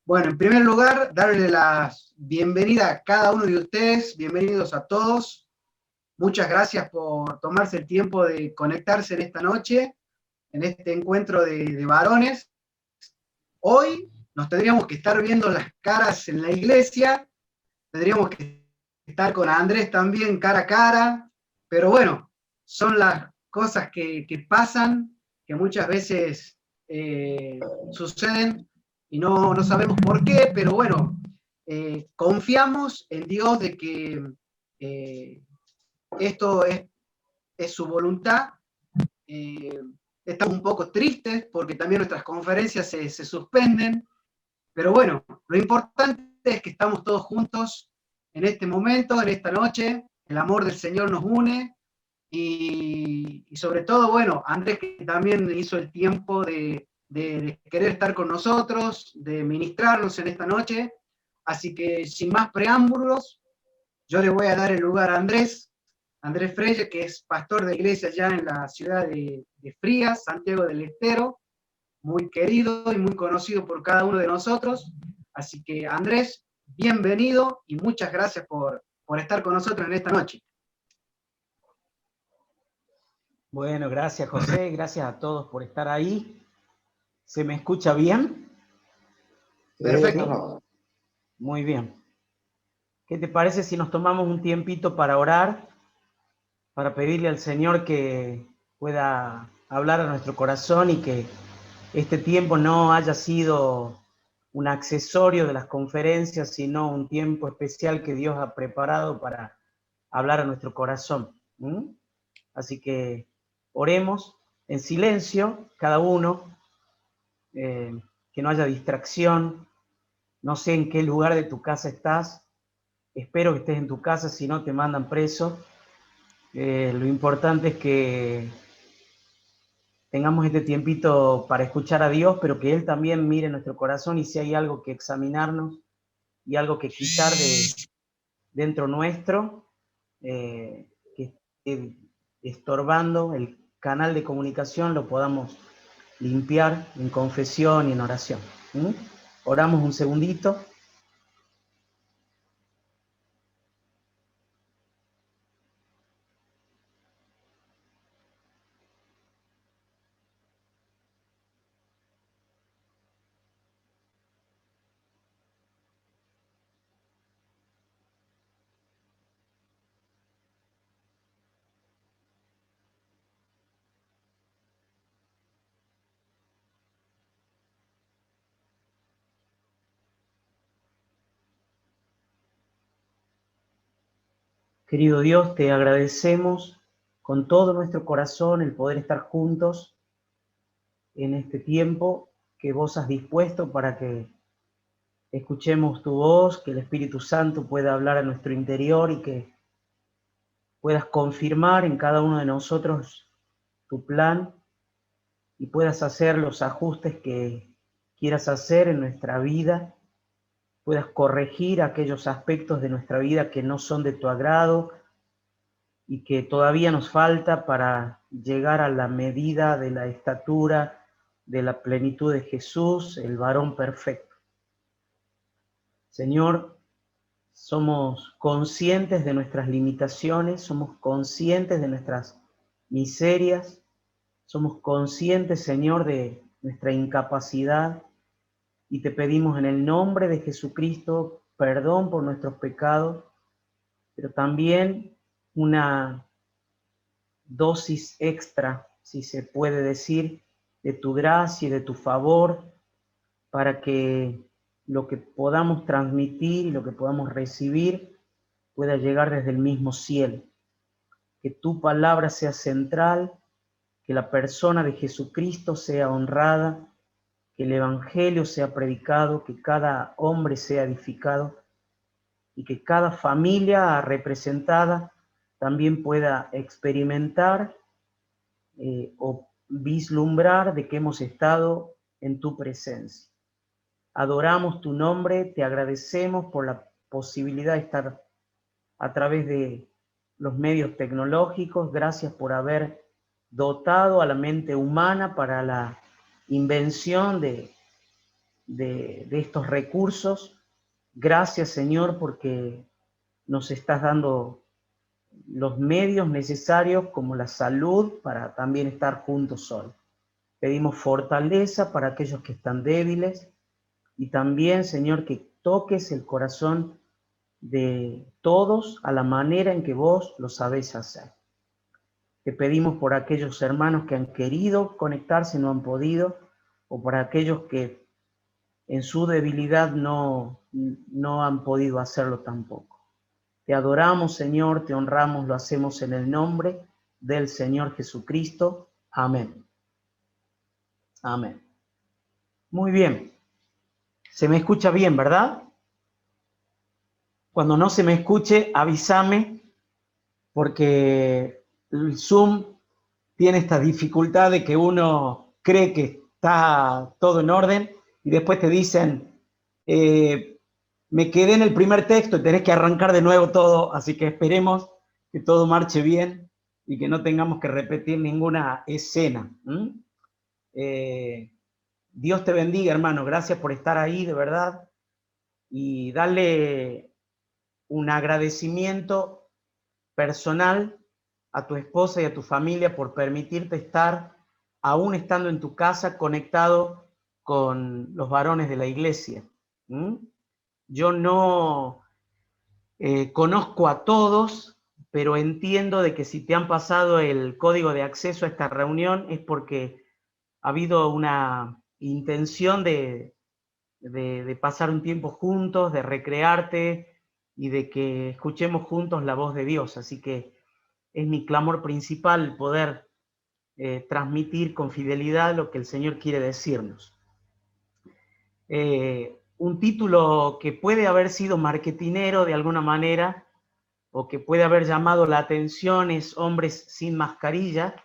Bueno, en primer lugar, darle la bienvenida a cada uno de ustedes, bienvenidos a todos. Muchas gracias por tomarse el tiempo de conectarse en esta noche, en este encuentro de varones. Hoy nos tendríamos que estar viendo las caras en la iglesia, tendríamos que estar con Andrés también cara a cara, pero bueno, son las cosas que pasan, que muchas veces suceden y no sabemos por qué, pero bueno, confiamos en Dios de que esto es su voluntad. Estamos un poco tristes porque también nuestras conferencias se suspenden, pero bueno, lo importante es que estamos todos juntos en este momento, en esta noche. El amor del Señor nos une y sobre todo, bueno, Andrés que también hizo el tiempo de querer estar con nosotros, de ministrarnos en esta noche. Así que sin más preámbulos, yo le voy a dar el lugar a Andrés Freire, que es pastor de iglesia ya en la ciudad de Frías, Santiago del Estero, muy querido y muy conocido por cada uno de nosotros. Así que Andrés, bienvenido y muchas gracias por estar con nosotros en esta noche. Bueno, gracias José, gracias a todos por estar ahí. ¿Se me escucha bien? Perfecto. ¿Sí? Muy bien. ¿Qué te parece si nos tomamos un tiempito para orar? Para pedirle al Señor que pueda hablar a nuestro corazón y que este tiempo no haya sido un accesorio de las conferencias, sino un tiempo especial que Dios ha preparado para hablar a nuestro corazón. Así que oremos en silencio, cada uno, que no haya distracción. No sé en qué lugar de tu casa estás, espero que estés en tu casa, si no te mandan preso. Lo importante es que tengamos este tiempito para escuchar a Dios, pero que Él también mire nuestro corazón y si hay algo que examinarnos y algo que quitar dentro nuestro, que esté estorbando el canal de comunicación, lo podamos limpiar en confesión y en oración. Oramos un segundito. Querido Dios, te agradecemos con todo nuestro corazón el poder estar juntos en este tiempo que vos has dispuesto para que escuchemos tu voz, que el Espíritu Santo pueda hablar a nuestro interior y que puedas confirmar en cada uno de nosotros tu plan y puedas hacer los ajustes que quieras hacer en nuestra vida, puedas corregir aquellos aspectos de nuestra vida que no son de tu agrado y que todavía nos falta para llegar a la medida de la estatura de la plenitud de Jesús, el varón perfecto. Señor, somos conscientes de nuestras limitaciones, somos conscientes de nuestras miserias, somos conscientes, Señor, de nuestra incapacidad y te pedimos en el nombre de Jesucristo perdón por nuestros pecados, pero también una dosis extra, si se puede decir, de tu gracia y de tu favor, para que lo que podamos transmitir y lo que podamos recibir pueda llegar desde el mismo cielo. Que tu palabra sea central, que la persona de Jesucristo sea honrada, que el evangelio sea predicado, que cada hombre sea edificado y que cada familia representada también pueda experimentar o vislumbrar de que hemos estado en tu presencia. Adoramos tu nombre, te agradecemos por la posibilidad de estar a través de los medios tecnológicos. Gracias por haber dotado a la mente humana para la invención de de estos recursos. Gracias, Señor, porque nos estás dando los medios necesarios como la salud para también estar juntos hoy. Pedimos fortaleza para aquellos que están débiles y también, Señor, que toques el corazón de todos a la manera en que vos lo sabés hacer. Te pedimos por aquellos hermanos que han querido conectarse y no han podido, o por aquellos que en su debilidad no han podido hacerlo tampoco. Te adoramos, Señor, te honramos, lo hacemos en el nombre del Señor Jesucristo. Amén. Amén. Muy bien. Se me escucha bien, ¿verdad? Cuando no se me escuche, avísame, porque el Zoom tiene esta dificultad de que uno cree que está todo en orden y después te dicen, me quedé en el primer texto y tenés que arrancar de nuevo todo, así que esperemos que todo marche bien y que no tengamos que repetir ninguna escena. Dios te bendiga, hermano, gracias por estar ahí, de verdad, y darle un agradecimiento personal a tu esposa y a tu familia por permitirte estar, aún estando en tu casa, conectado con los varones de la iglesia. Yo no conozco a todos, pero entiendo de que si te han pasado el código de acceso a esta reunión es porque ha habido una intención de pasar un tiempo juntos, de recrearte y de que escuchemos juntos la voz de Dios. Así que es mi clamor principal poder transmitir con fidelidad lo que el Señor quiere decirnos. Un título que puede haber sido marketinero de alguna manera, o que puede haber llamado la atención, es Hombres sin mascarilla,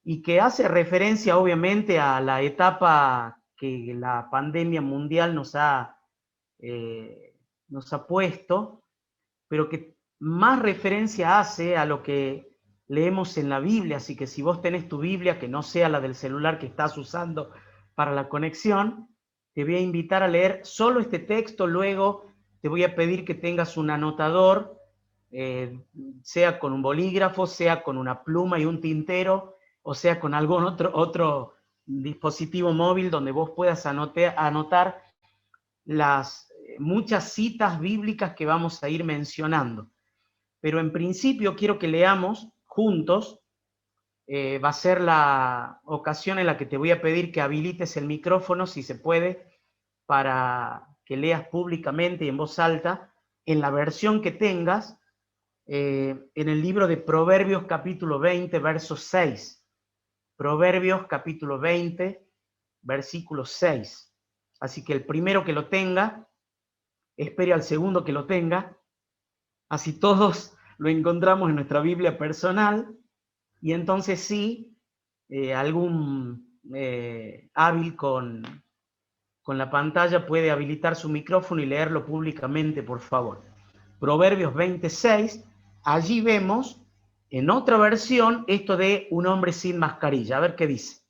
y que hace referencia obviamente a la etapa que la pandemia mundial nos ha puesto, pero que más referencia hace a lo que leemos en la Biblia. Así que si vos tenés tu Biblia, que no sea la del celular que estás usando para la conexión, te voy a invitar a leer solo este texto. Luego te voy a pedir que tengas un anotador, sea con un bolígrafo, sea con una pluma y un tintero, o sea con algún otro dispositivo móvil donde vos puedas anotar las muchas citas bíblicas que vamos a ir mencionando. Pero en principio quiero que leamos juntos. Va a ser la ocasión en la que te voy a pedir que habilites el micrófono, si se puede, para que leas públicamente y en voz alta, en la versión que tengas, en el libro de Proverbios capítulo 20, verso 6. Proverbios capítulo 20, versículo 6. Así que el primero que lo tenga, espere al segundo que lo tenga, así todos lo encontramos en nuestra Biblia personal, y entonces sí, algún hábil con la pantalla puede habilitar su micrófono y leerlo públicamente, por favor. Proverbios 26, allí vemos en otra versión esto de un hombre sin mascarilla. A ver qué dice.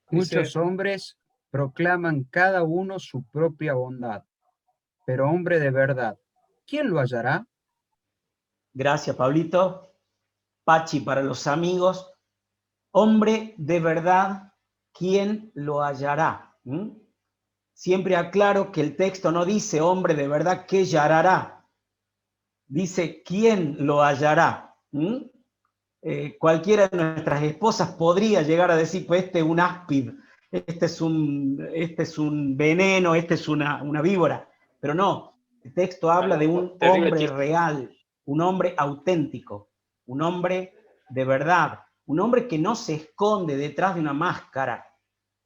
Muchos hombres proclaman cada uno su propia bondad, pero hombre de verdad, ¿quién lo hallará? Gracias, Pablito. Pachi para los amigos. Hombre de verdad, ¿quién lo hallará? Siempre aclaro que el texto no dice hombre de verdad, ¿qué hallará? Dice ¿quién lo hallará? Cualquiera de nuestras esposas podría llegar a decir, pues este es un áspid, este es un veneno, este es una víbora. Pero no, el texto habla de un hombre real, un hombre auténtico, un hombre de verdad, un hombre que no se esconde detrás de una máscara,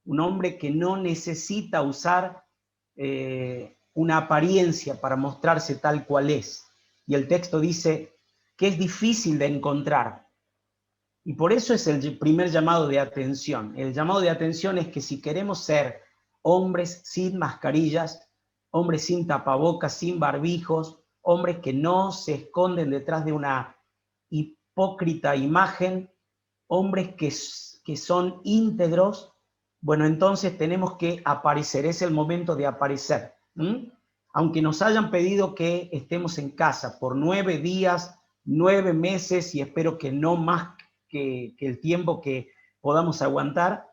un hombre que no necesita usar una apariencia para mostrarse tal cual es. Y el texto dice que es difícil de encontrar. Y por eso es el primer llamado de atención. El llamado de atención es que si queremos ser hombres sin mascarillas, hombres sin tapabocas, sin barbijos, hombres que no se esconden detrás de una hipócrita imagen, hombres que son íntegros, bueno, entonces tenemos que aparecer, es el momento de aparecer. Aunque nos hayan pedido que estemos en casa por 9 días, 9 meses, y espero que no más que el tiempo que podamos aguantar,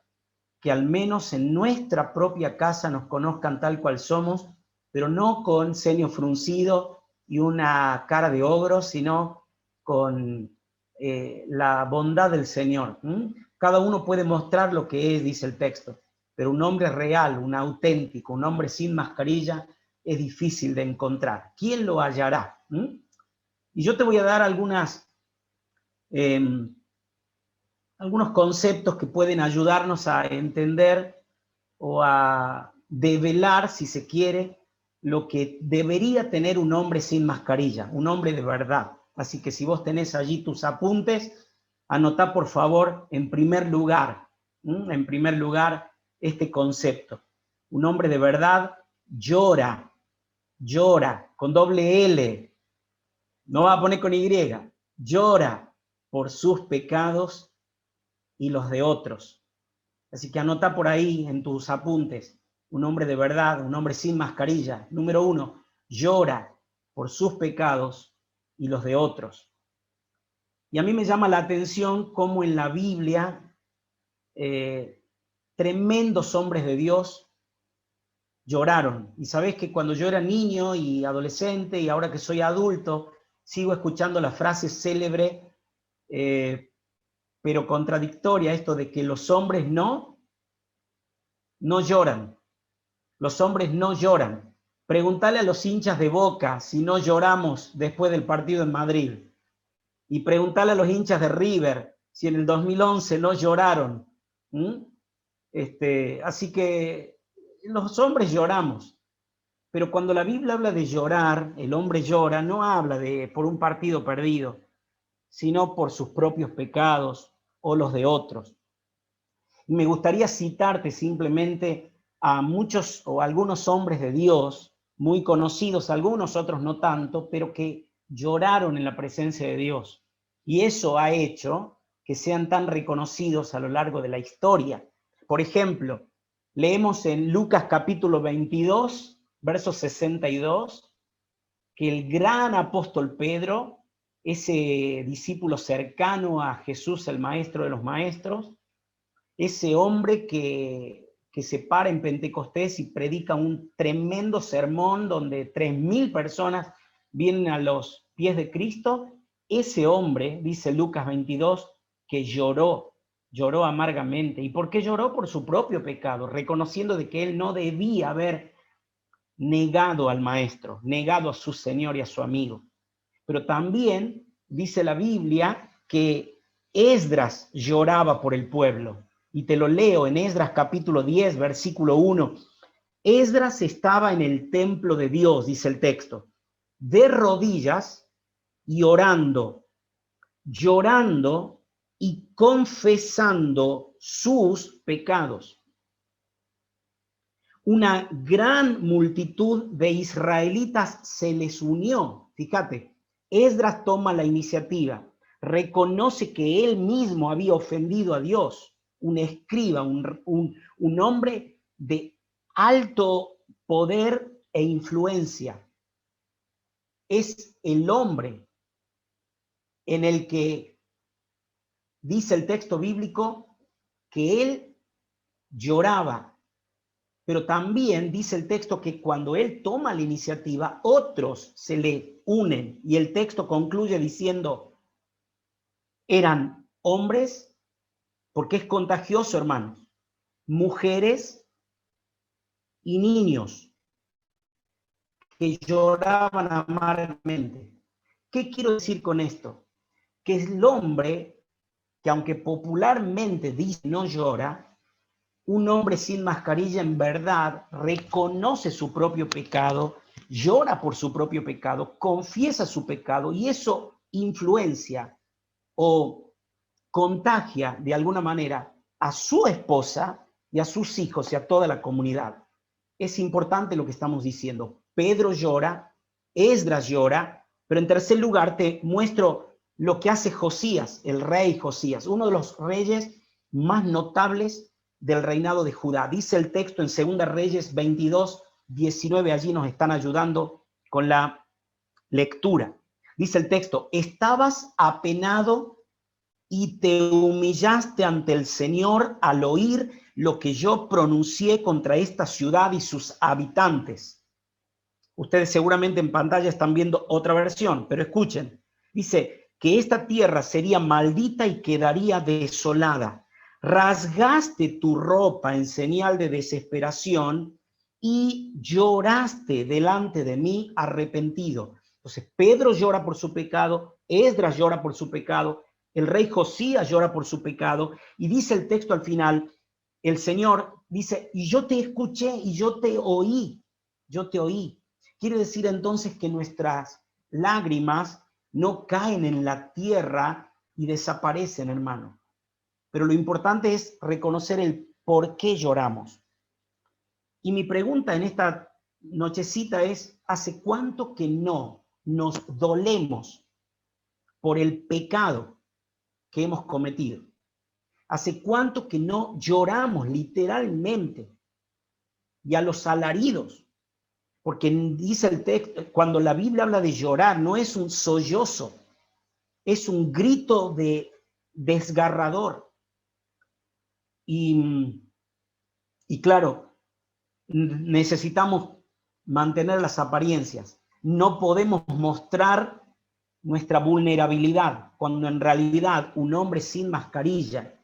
que al menos en nuestra propia casa nos conozcan tal cual somos, pero no con ceño fruncido y una cara de ogro, sino con la bondad del Señor. Cada uno puede mostrar lo que es, dice el texto, pero un hombre real, un auténtico, un hombre sin mascarilla, es difícil de encontrar. ¿Quién lo hallará? Y yo te voy a dar algunos conceptos que pueden ayudarnos a entender o a develar, si se quiere, lo que debería tener un hombre sin mascarilla, un hombre de verdad. Así que si vos tenés allí tus apuntes, anotá por favor en primer lugar este concepto. Un hombre de verdad llora con doble L, no va a poner con Y, llora por sus pecados y los de otros. Así que anota por ahí en tus apuntes, un hombre de verdad, un hombre sin mascarilla. Número 1, llora por sus pecados y los de otros. Y a mí me llama la atención cómo en la Biblia tremendos hombres de Dios lloraron. Y sabés que cuando yo era niño y adolescente y ahora que soy adulto, sigo escuchando la frase célebre, pero contradictoria, esto de que los hombres no lloran. Los hombres no lloran. Preguntale a los hinchas de Boca si no lloramos después del partido en Madrid. Y preguntale a los hinchas de River si en el 2011 no lloraron. Así que los hombres lloramos. Pero cuando la Biblia habla de llorar, el hombre llora, no habla por un partido perdido, sino por sus propios pecados o los de otros. Y me gustaría citarte simplemente a muchos o algunos hombres de Dios, muy conocidos, algunos otros no tanto, pero que lloraron en la presencia de Dios. Y eso ha hecho que sean tan reconocidos a lo largo de la historia. Por ejemplo, leemos en Lucas capítulo 22, verso 62, que el gran apóstol Pedro, ese discípulo cercano a Jesús, el maestro de los maestros, ese hombre que se para en Pentecostés y predica un tremendo sermón donde 3.000 personas vienen a los pies de Cristo, ese hombre, dice Lucas 22, que lloró amargamente. ¿Y por qué lloró? Por su propio pecado, reconociendo de que él no debía haber negado al maestro, negado a su Señor y a su amigo. Pero también dice la Biblia que Esdras lloraba por el pueblo. Y te lo leo en Esdras capítulo 10, versículo 1. Esdras estaba en el templo de Dios, dice el texto, de rodillas y orando, llorando y confesando sus pecados. Una gran multitud de israelitas se les unió. Fíjate, Esdras toma la iniciativa, reconoce que él mismo había ofendido a Dios. Un escriba, un hombre de alto poder e influencia. Es el hombre en el que dice el texto bíblico que él lloraba, pero también dice el texto que cuando él toma la iniciativa, otros se le unen, y el texto concluye diciendo, eran hombres, porque es contagioso, hermanos, mujeres y niños que lloraban amargamente. ¿Qué quiero decir con esto? Que es el hombre que, aunque popularmente dice no llora, un hombre sin mascarilla en verdad reconoce su propio pecado, llora por su propio pecado, confiesa su pecado, y eso influencia o contagia de alguna manera a su esposa y a sus hijos y a toda la comunidad. Es importante lo que estamos diciendo. Pedro llora, Esdras llora, pero en tercer lugar te muestro lo que hace Josías, el rey Josías, uno de los reyes más notables del reinado de Judá. Dice el texto en 2 Reyes 22, 19, allí nos están ayudando con la lectura. Dice el texto, estabas apenado y te humillaste ante el Señor al oír lo que yo pronuncié contra esta ciudad y sus habitantes. Ustedes seguramente en pantalla están viendo otra versión, pero escuchen. Dice que esta tierra sería maldita y quedaría desolada. Rasgaste tu ropa en señal de desesperación y lloraste delante de mí arrepentido. Entonces Pedro llora por su pecado, Esdras llora por su pecado, el rey Josías llora por su pecado, y dice el texto al final, el Señor dice, y yo te escuché y yo te oí. Quiere decir entonces que nuestras lágrimas no caen en la tierra y desaparecen, hermano. Pero lo importante es reconocer el por qué lloramos. Y mi pregunta en esta nochecita es, ¿hace cuánto que no nos dolemos por el pecado que hemos cometido? ¿Hace cuánto que no lloramos literalmente y a los alaridos? Porque dice el texto, cuando la Biblia habla de llorar, no es un sollozo, es un grito desgarrador. Y claro, necesitamos mantener las apariencias. No podemos mostrar nuestra vulnerabilidad, cuando en realidad un hombre sin mascarilla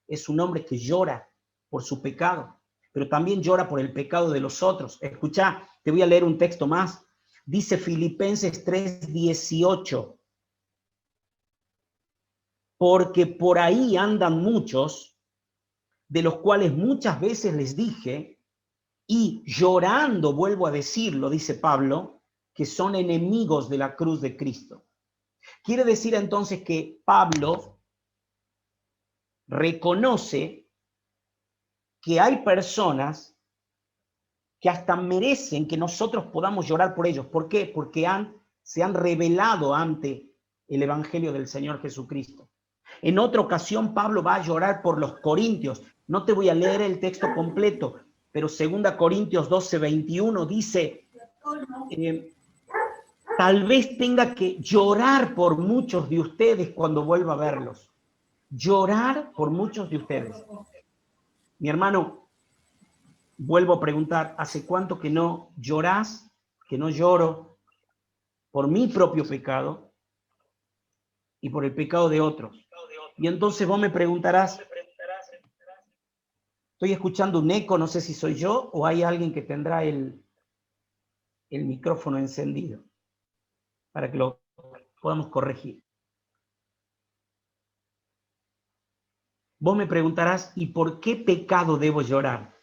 es un hombre que llora por su pecado, pero también llora por el pecado de los otros. Escucha, te voy a leer un texto más. Dice Filipenses 3:18. Porque por ahí andan muchos, de los cuales muchas veces les dije, y llorando vuelvo a decirlo, dice Pablo, que son enemigos de la cruz de Cristo. Quiere decir entonces que Pablo reconoce que hay personas que hasta merecen que nosotros podamos llorar por ellos. ¿Por qué? Porque se han rebelado ante el Evangelio del Señor Jesucristo. En otra ocasión, Pablo va a llorar por los corintios. No te voy a leer el texto completo, pero 2 Corintios 12:21 dice, tal vez tenga que llorar por muchos de ustedes cuando vuelva a verlos. Llorar por muchos de ustedes. Mi hermano, vuelvo a preguntar, ¿hace cuánto que no llorás, que no lloro por mi propio pecado y por el pecado de otros? Y entonces vos me preguntarás, estoy escuchando un eco, no sé si soy yo o hay alguien que tendrá el micrófono encendido para que lo podamos corregir. Vos me preguntarás, ¿y por qué pecado debo llorar?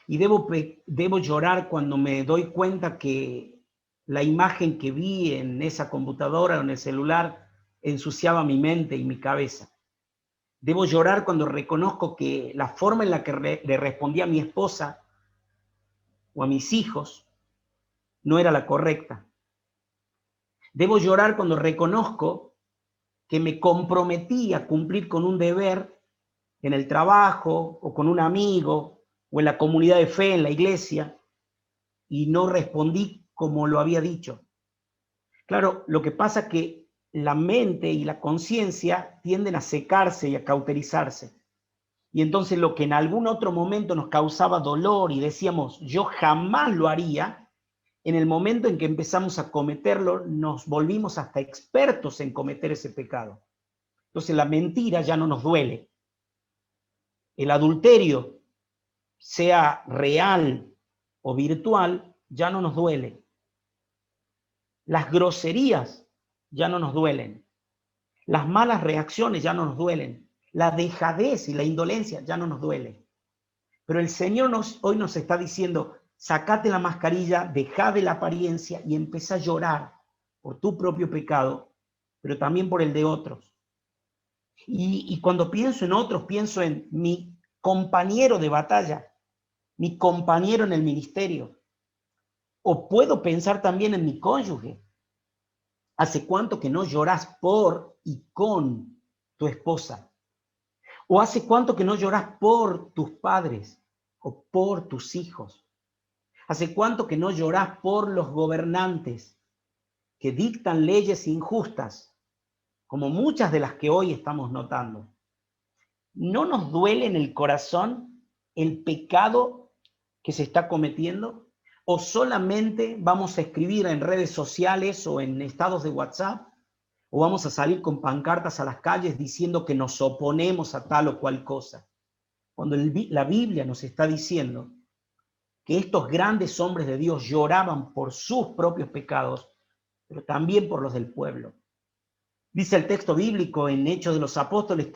Y debo llorar cuando me doy cuenta que la imagen que vi en esa computadora o en el celular ensuciaba mi mente y mi cabeza. Debo llorar cuando reconozco que la forma en la que le respondí a mi esposa o a mis hijos no era la correcta. Debo llorar cuando reconozco que me comprometí a cumplir con un deber en el trabajo o con un amigo o en la comunidad de fe, en la iglesia, y no respondí como lo había dicho. Claro, lo que pasa es que la mente y la conciencia tienden a secarse y a cauterizarse. Y entonces lo que en algún otro momento nos causaba dolor y decíamos, yo jamás lo haría, en el momento en que empezamos a cometerlo, nos volvimos hasta expertos en cometer ese pecado. Entonces la mentira ya no nos duele. El adulterio, sea real o virtual, ya no nos duele. Las groserías ya no nos duelen. Las malas reacciones ya no nos duelen. La dejadez y la indolencia ya no nos duele. Pero el Señor hoy nos está diciendo, sacate la mascarilla, dejá de la apariencia y empezá a llorar por tu propio pecado, pero también por el de otros. Y cuando pienso en otros, pienso en mi compañero de batalla, mi compañero en el ministerio. O puedo pensar también en mi cónyuge. ¿Hace cuánto que no lloras por y con tu esposa? ¿O hace cuánto que no lloras por tus padres o por tus hijos? ¿Hace cuánto que no lloras por los gobernantes que dictan leyes injustas, como muchas de las que hoy estamos notando? ¿No nos duele en el corazón el pecado que se está cometiendo? ¿O solamente vamos a escribir en redes sociales o en estados de WhatsApp? ¿O vamos a salir con pancartas a las calles diciendo que nos oponemos a tal o cual cosa? Cuando la Biblia nos está diciendo que estos grandes hombres de Dios lloraban por sus propios pecados, pero también por los del pueblo. Dice el texto bíblico en Hechos de los Apóstoles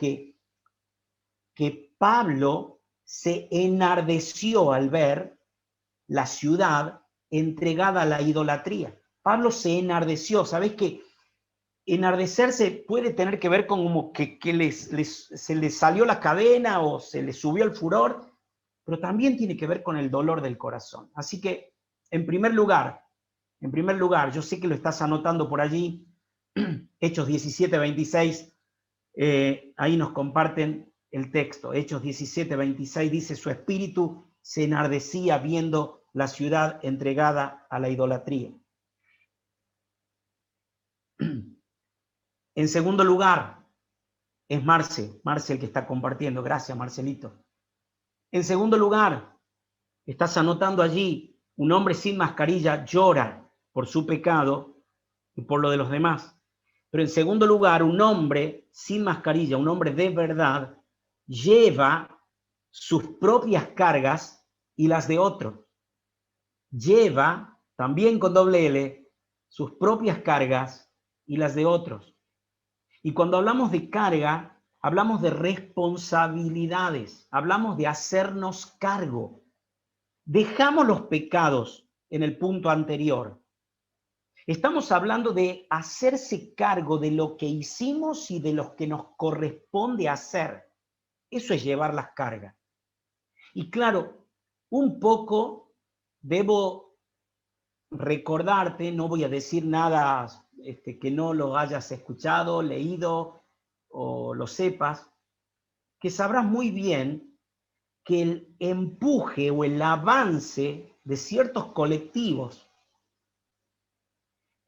que Pablo se enardeció al ver la ciudad entregada a la idolatría. Pablo se enardeció. ¿Sabés que enardecerse puede tener que ver con como que se les salió la cadena o se les subió el furor? Pero también tiene que ver con el dolor del corazón. Así que, en primer lugar, yo sé que lo estás anotando por allí, Hechos 17, 26, ahí nos comparten el texto. Hechos 17, 26 dice, su espíritu se enardecía viendo la ciudad entregada a la idolatría. En segundo lugar, es Marce el que está compartiendo. Gracias, Marcelito. En segundo lugar, estás anotando allí, un hombre sin mascarilla llora por su pecado y por lo de los demás. Pero en segundo lugar, un hombre sin mascarilla, un hombre de verdad, lleva sus propias cargas y las de otros. Lleva, también con doble L, sus propias cargas y las de otros. Y cuando hablamos de carga, hablamos de responsabilidades, hablamos de hacernos cargo. Dejamos los pecados en el punto anterior. Estamos hablando de hacerse cargo de lo que hicimos y de lo que nos corresponde hacer. Eso es llevar las cargas. Y claro, un poco debo recordarte, no voy a decir nada que no lo hayas escuchado, leído o lo sepas, que sabrás muy bien que el empuje o el avance de ciertos colectivos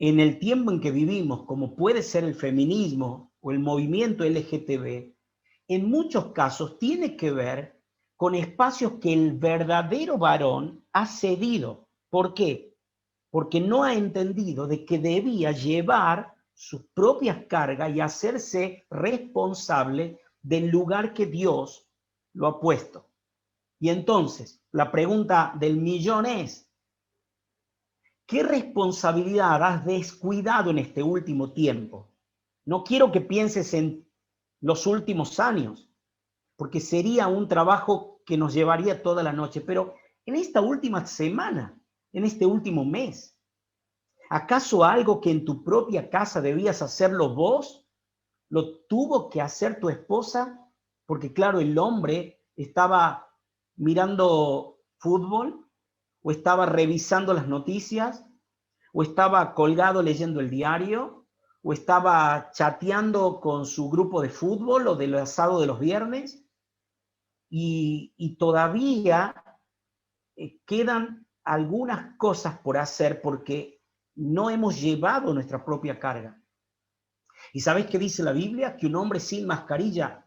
en el tiempo en que vivimos, como puede ser el feminismo o el movimiento LGTB, en muchos casos tiene que ver con espacios que el verdadero varón ha cedido. ¿Por qué? Porque no ha entendido de que debía llevar sus propias cargas y hacerse responsable del lugar que Dios lo ha puesto. Y entonces, la pregunta del millón es, ¿qué responsabilidad has descuidado en este último tiempo? No quiero que pienses en los últimos años, porque sería un trabajo que nos llevaría toda la noche, pero en esta última semana, en este último mes, ¿acaso algo que en tu propia casa debías hacerlo vos, lo tuvo que hacer tu esposa? Porque claro, el hombre estaba mirando fútbol, o estaba revisando las noticias, o estaba colgado leyendo el diario, o estaba chateando con su grupo de fútbol o del asado de los viernes, y todavía quedan algunas cosas por hacer porque no hemos llevado nuestra propia carga. ¿Y sabéis qué dice la Biblia? Que un hombre sin mascarilla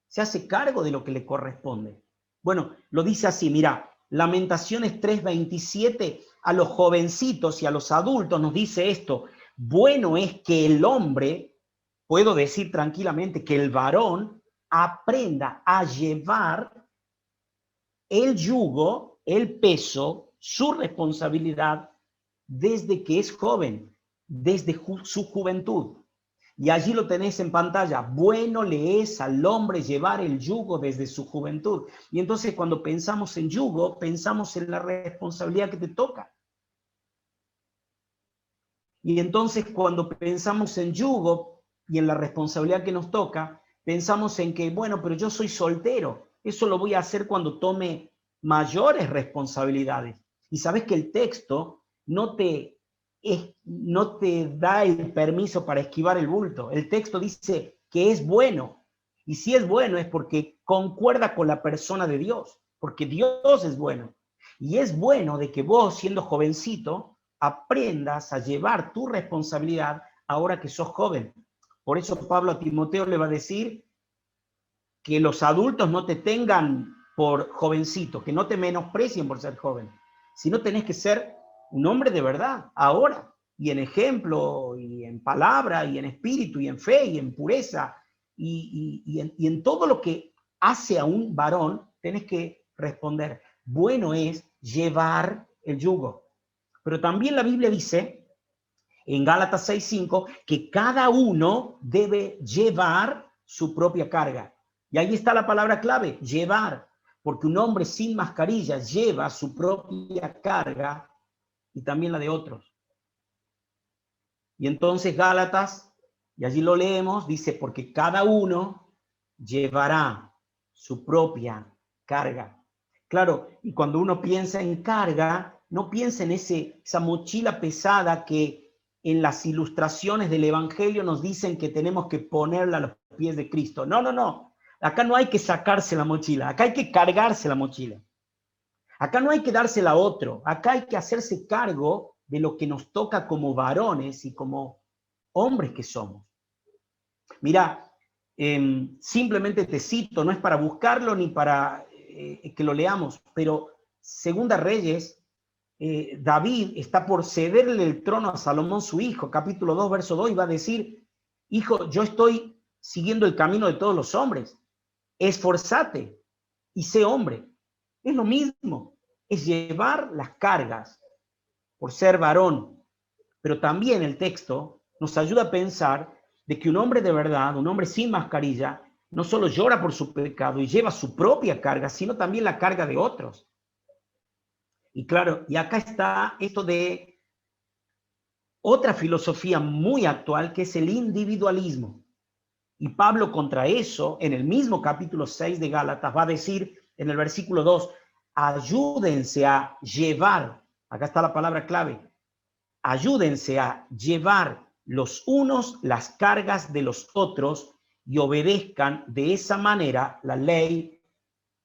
se hace cargo de lo que le corresponde. Bueno, lo dice así, mira, Lamentaciones 3:27, a los jovencitos y a los adultos nos dice esto: bueno es que el hombre, puedo decir tranquilamente que el varón, aprenda a llevar el yugo, el peso, su responsabilidad desde que es joven, desde su juventud. Y allí lo tenés en pantalla. Bueno le es al hombre llevar el yugo desde su juventud. Y entonces cuando pensamos en yugo, pensamos en la responsabilidad que te toca. Y entonces cuando pensamos en yugo y en la responsabilidad que nos toca, pensamos en que, bueno, pero yo soy soltero. Eso lo voy a hacer cuando tome mayores responsabilidades. Y sabes que el texto no te no te da el permiso para esquivar el bulto. El texto dice que es bueno. Y si es bueno es porque concuerda con la persona de Dios, porque Dios es bueno. Y es bueno de que vos, siendo jovencito, aprendas a llevar tu responsabilidad ahora que sos joven. Por eso Pablo a Timoteo le va a decir que los adultos no te tengan por jovencito, que no te menosprecien por ser joven, sino tenés que ser un hombre de verdad, ahora, y en ejemplo, y en palabra, y en espíritu, y en fe, y en pureza, y en todo lo que hace a un varón, tenés que responder. Bueno es llevar el yugo. Pero también la Biblia dice, en Gálatas 6:5, que cada uno debe llevar su propia carga. Y ahí está la palabra clave, llevar. Porque un hombre sin mascarilla lleva su propia carga y también la de otros. Y entonces Gálatas, y allí lo leemos, dice, porque cada uno llevará su propia carga. Claro, y cuando uno piensa en carga, no piensa en esa mochila pesada que en las ilustraciones del Evangelio nos dicen que tenemos que ponerla a los pies de Cristo. No, no, no. Acá no hay que sacarse la mochila, acá hay que cargarse la mochila. Acá no hay que dársela a otro, acá hay que hacerse cargo de lo que nos toca como varones y como hombres que somos. Mira, simplemente te cito, no es para buscarlo ni para que lo leamos, pero Segunda Reyes, David está por cederle el trono a Salomón su hijo, capítulo 2, verso 2, y va a decir, hijo, yo estoy siguiendo el camino de todos los hombres, esforzate y sé hombre. Es lo mismo, es llevar las cargas por ser varón. Pero también el texto nos ayuda a pensar de que un hombre de verdad, un hombre sin mascarilla, no solo llora por su pecado y lleva su propia carga, sino también la carga de otros. Y claro, y acá está esto de otra filosofía muy actual, que es el individualismo. Y Pablo contra eso, en el mismo capítulo 6 de Gálatas, va a decir en el versículo 2, ayúdense a llevar, acá está la palabra clave, ayúdense a llevar los unos las cargas de los otros y obedezcan de esa manera la ley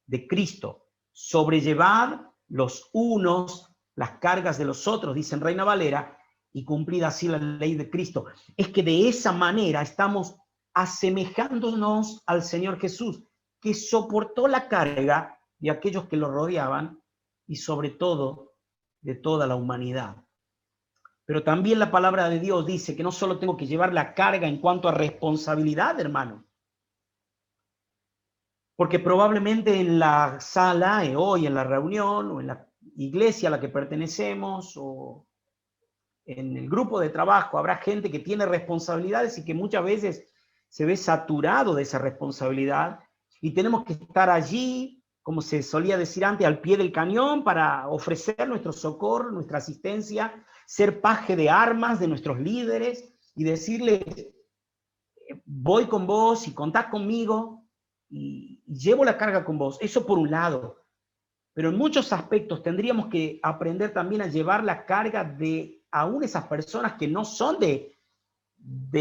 de Cristo. Sobrellevad los unos las cargas de los otros, dice en Reina Valera, y cumplid así la ley de Cristo. Es que de esa manera estamos asemejándonos al Señor Jesús, que soportó la carga de aquellos que lo rodeaban y sobre todo de toda la humanidad. Pero también la palabra de Dios dice que no solo tengo que llevar la carga en cuanto a responsabilidad, hermano, porque probablemente en la sala, hoy en la reunión, o en la iglesia a la que pertenecemos, o en el grupo de trabajo, habrá gente que tiene responsabilidades y que muchas veces se ve saturado de esa responsabilidad, y tenemos que estar allí, como se solía decir antes, al pie del cañón para ofrecer nuestro socorro, nuestra asistencia, ser paje de armas de nuestros líderes y decirles, voy con vos y contás conmigo y llevo la carga con vos. Eso por un lado. Pero en muchos aspectos tendríamos que aprender también a llevar la carga de aún esas personas que no son de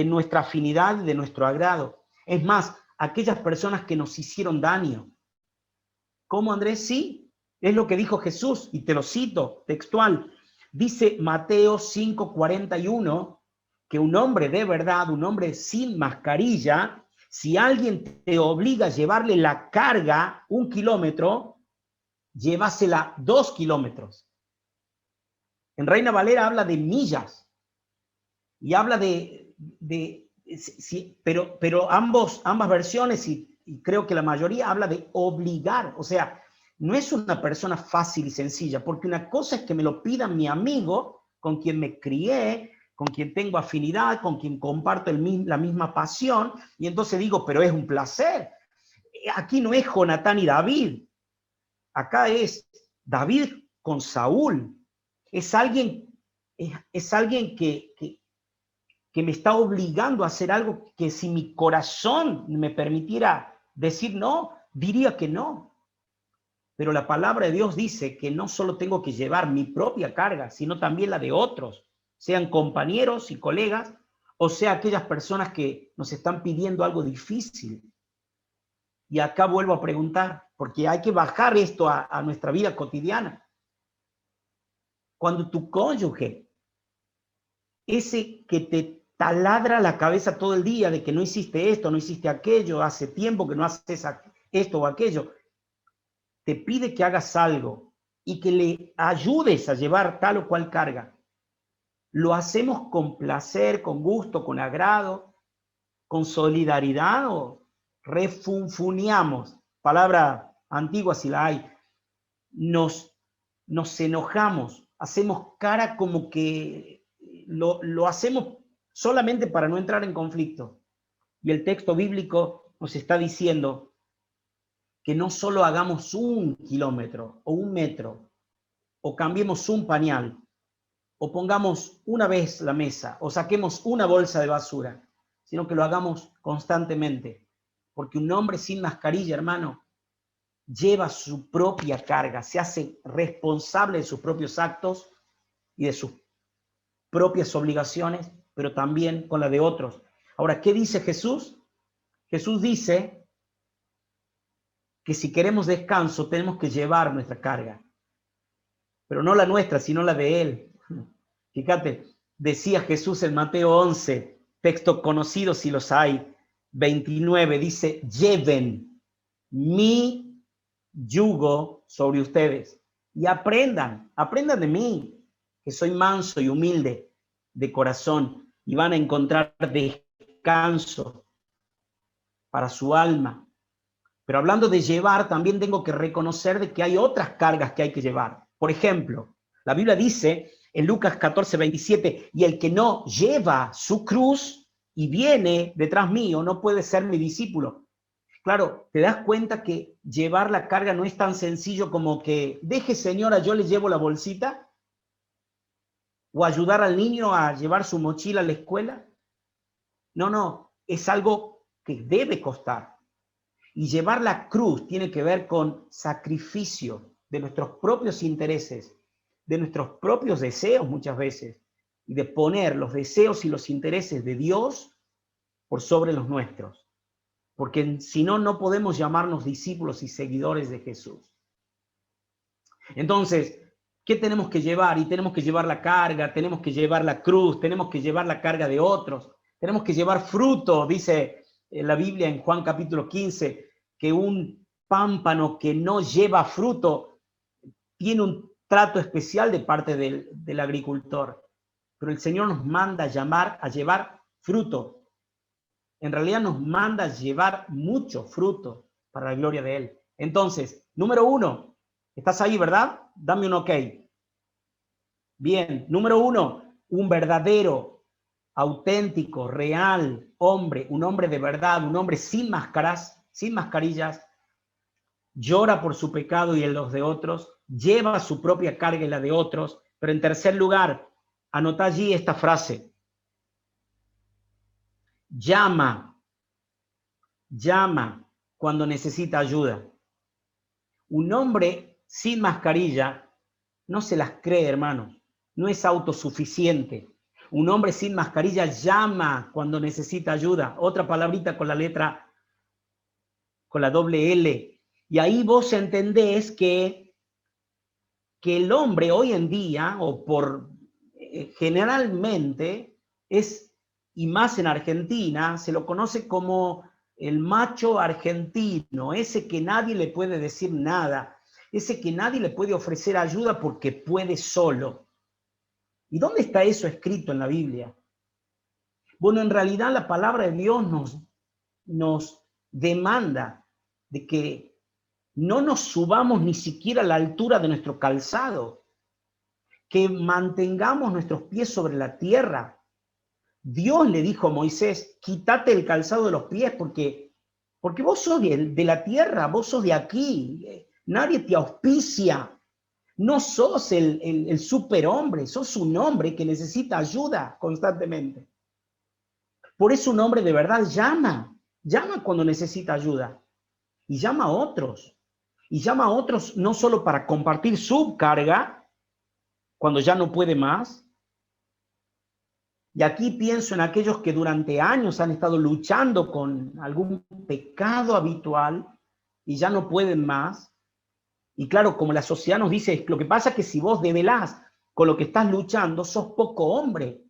nuestra afinidad, de nuestro agrado. Es más, aquellas personas que nos hicieron daño. ¿Cómo, Andrés? Sí, es lo que dijo Jesús, y te lo cito textual. Dice Mateo 5:41, que un hombre de verdad, un hombre sin mascarilla, si alguien te obliga a llevarle la carga 1 kilómetro, llévasela 2 kilómetros. En Reina Valera habla de millas y habla pero ambas versiones, y creo que la mayoría habla de obligar. O sea, no es una persona fácil y sencilla, porque una cosa es que me lo pida mi amigo, con quien me crié, con quien tengo afinidad, con quien comparto la misma pasión, y entonces digo, pero es un placer. Aquí no es Jonatán y David, acá es David con Saúl. Es alguien que me está obligando a hacer algo que si mi corazón me permitiera decir no, diría que no. Pero la palabra de Dios dice que no solo tengo que llevar mi propia carga, sino también la de otros. sean compañeros y colegas, o sea aquellas personas que nos están pidiendo algo difícil. Y acá vuelvo a preguntar, porque hay que bajar esto a nuestra vida cotidiana. Cuando tu cónyuge, ese que te taladra la cabeza todo el día de que no hiciste esto, no hiciste aquello, hace tiempo que no haces esto o aquello, te pide que hagas algo y que le ayudes a llevar tal o cual carga, ¿lo hacemos con placer, con gusto, con agrado, con solidaridad o refunfuneamos? Palabra antigua si la hay. Nos enojamos, hacemos cara como que lo hacemos solamente para no entrar en conflicto. Y el texto bíblico nos está diciendo que no solo hagamos 1 kilómetro o 1 metro, o cambiemos un pañal, o pongamos una vez la mesa, o saquemos una bolsa de basura, sino que lo hagamos constantemente. Porque un hombre sin mascarilla, hermano, lleva su propia carga, se hace responsable de sus propios actos y de sus propias obligaciones, pero también con la de otros. Ahora, ¿qué dice Jesús? Jesús dice que si queremos descanso tenemos que llevar nuestra carga, pero no la nuestra, sino la de Él. Fíjate, decía Jesús en Mateo 11, texto conocido si los hay, 29, dice, lleven mi yugo sobre ustedes y aprendan de mí, que soy manso y humilde de corazón, y van a encontrar descanso para su alma. Pero hablando de llevar, también tengo que reconocer de que hay otras cargas que hay que llevar. Por ejemplo, la Biblia dice en Lucas 14, 27, y el que no lleva su cruz y viene detrás mío no puede ser mi discípulo. Claro, te das cuenta que llevar la carga no es tan sencillo como que deje, señora, yo le llevo la bolsita, o ayudar al niño a llevar su mochila a la escuela. No, es algo que debe costar. Y llevar la cruz tiene que ver con sacrificio de nuestros propios intereses, de nuestros propios deseos muchas veces, y de poner los deseos y los intereses de Dios por sobre los nuestros. Porque si no, no podemos llamarnos discípulos y seguidores de Jesús. Entonces, ¿qué tenemos que llevar? Y tenemos que llevar la carga, tenemos que llevar la cruz, tenemos que llevar la carga de otros, tenemos que llevar fruto, dice la Biblia en Juan capítulo 15, que un pámpano que no lleva fruto tiene un trato especial de parte del agricultor. Pero el Señor nos manda a llevar fruto. En realidad nos manda a llevar mucho fruto para la gloria de Él. Entonces, número 1, ¿estás ahí, verdad? Dame un ok. Bien, número 1, un verdadero, auténtico, real hombre, un hombre de verdad, un hombre sin máscaras, sin mascarillas, llora por su pecado y en los de otros, lleva su propia carga y la de otros. Pero en tercer lugar, anota allí esta frase: llama cuando necesita ayuda. Un hombre sin mascarilla no se las cree, hermanos, no es autosuficiente. Un hombre sin mascarilla llama cuando necesita ayuda. Otra palabrita con la letra, con la doble L. Y ahí vos entendés que el hombre hoy en día, o generalmente, y más en Argentina, se lo conoce como el macho argentino, ese que nadie le puede decir nada, ese que nadie le puede ofrecer ayuda porque puede solo. ¿Y dónde está eso escrito en la Biblia? Bueno, en realidad la palabra de Dios nos demanda de que no nos subamos ni siquiera a la altura de nuestro calzado, que mantengamos nuestros pies sobre la tierra. Dios le dijo a Moisés, quítate el calzado de los pies porque vos sos de la tierra, vos sos de aquí, nadie te auspicia, no sos el superhombre, sos un hombre que necesita ayuda constantemente. Por eso un hombre de verdad llama cuando necesita ayuda y llama a otros. Y llama a otros no solo para compartir su carga cuando ya no puede más, Y aquí pienso en aquellos que durante años han estado luchando con algún pecado habitual y ya no pueden más. Y claro, como la sociedad nos dice, lo que pasa es que si vos develás con lo que estás luchando, sos poco hombre.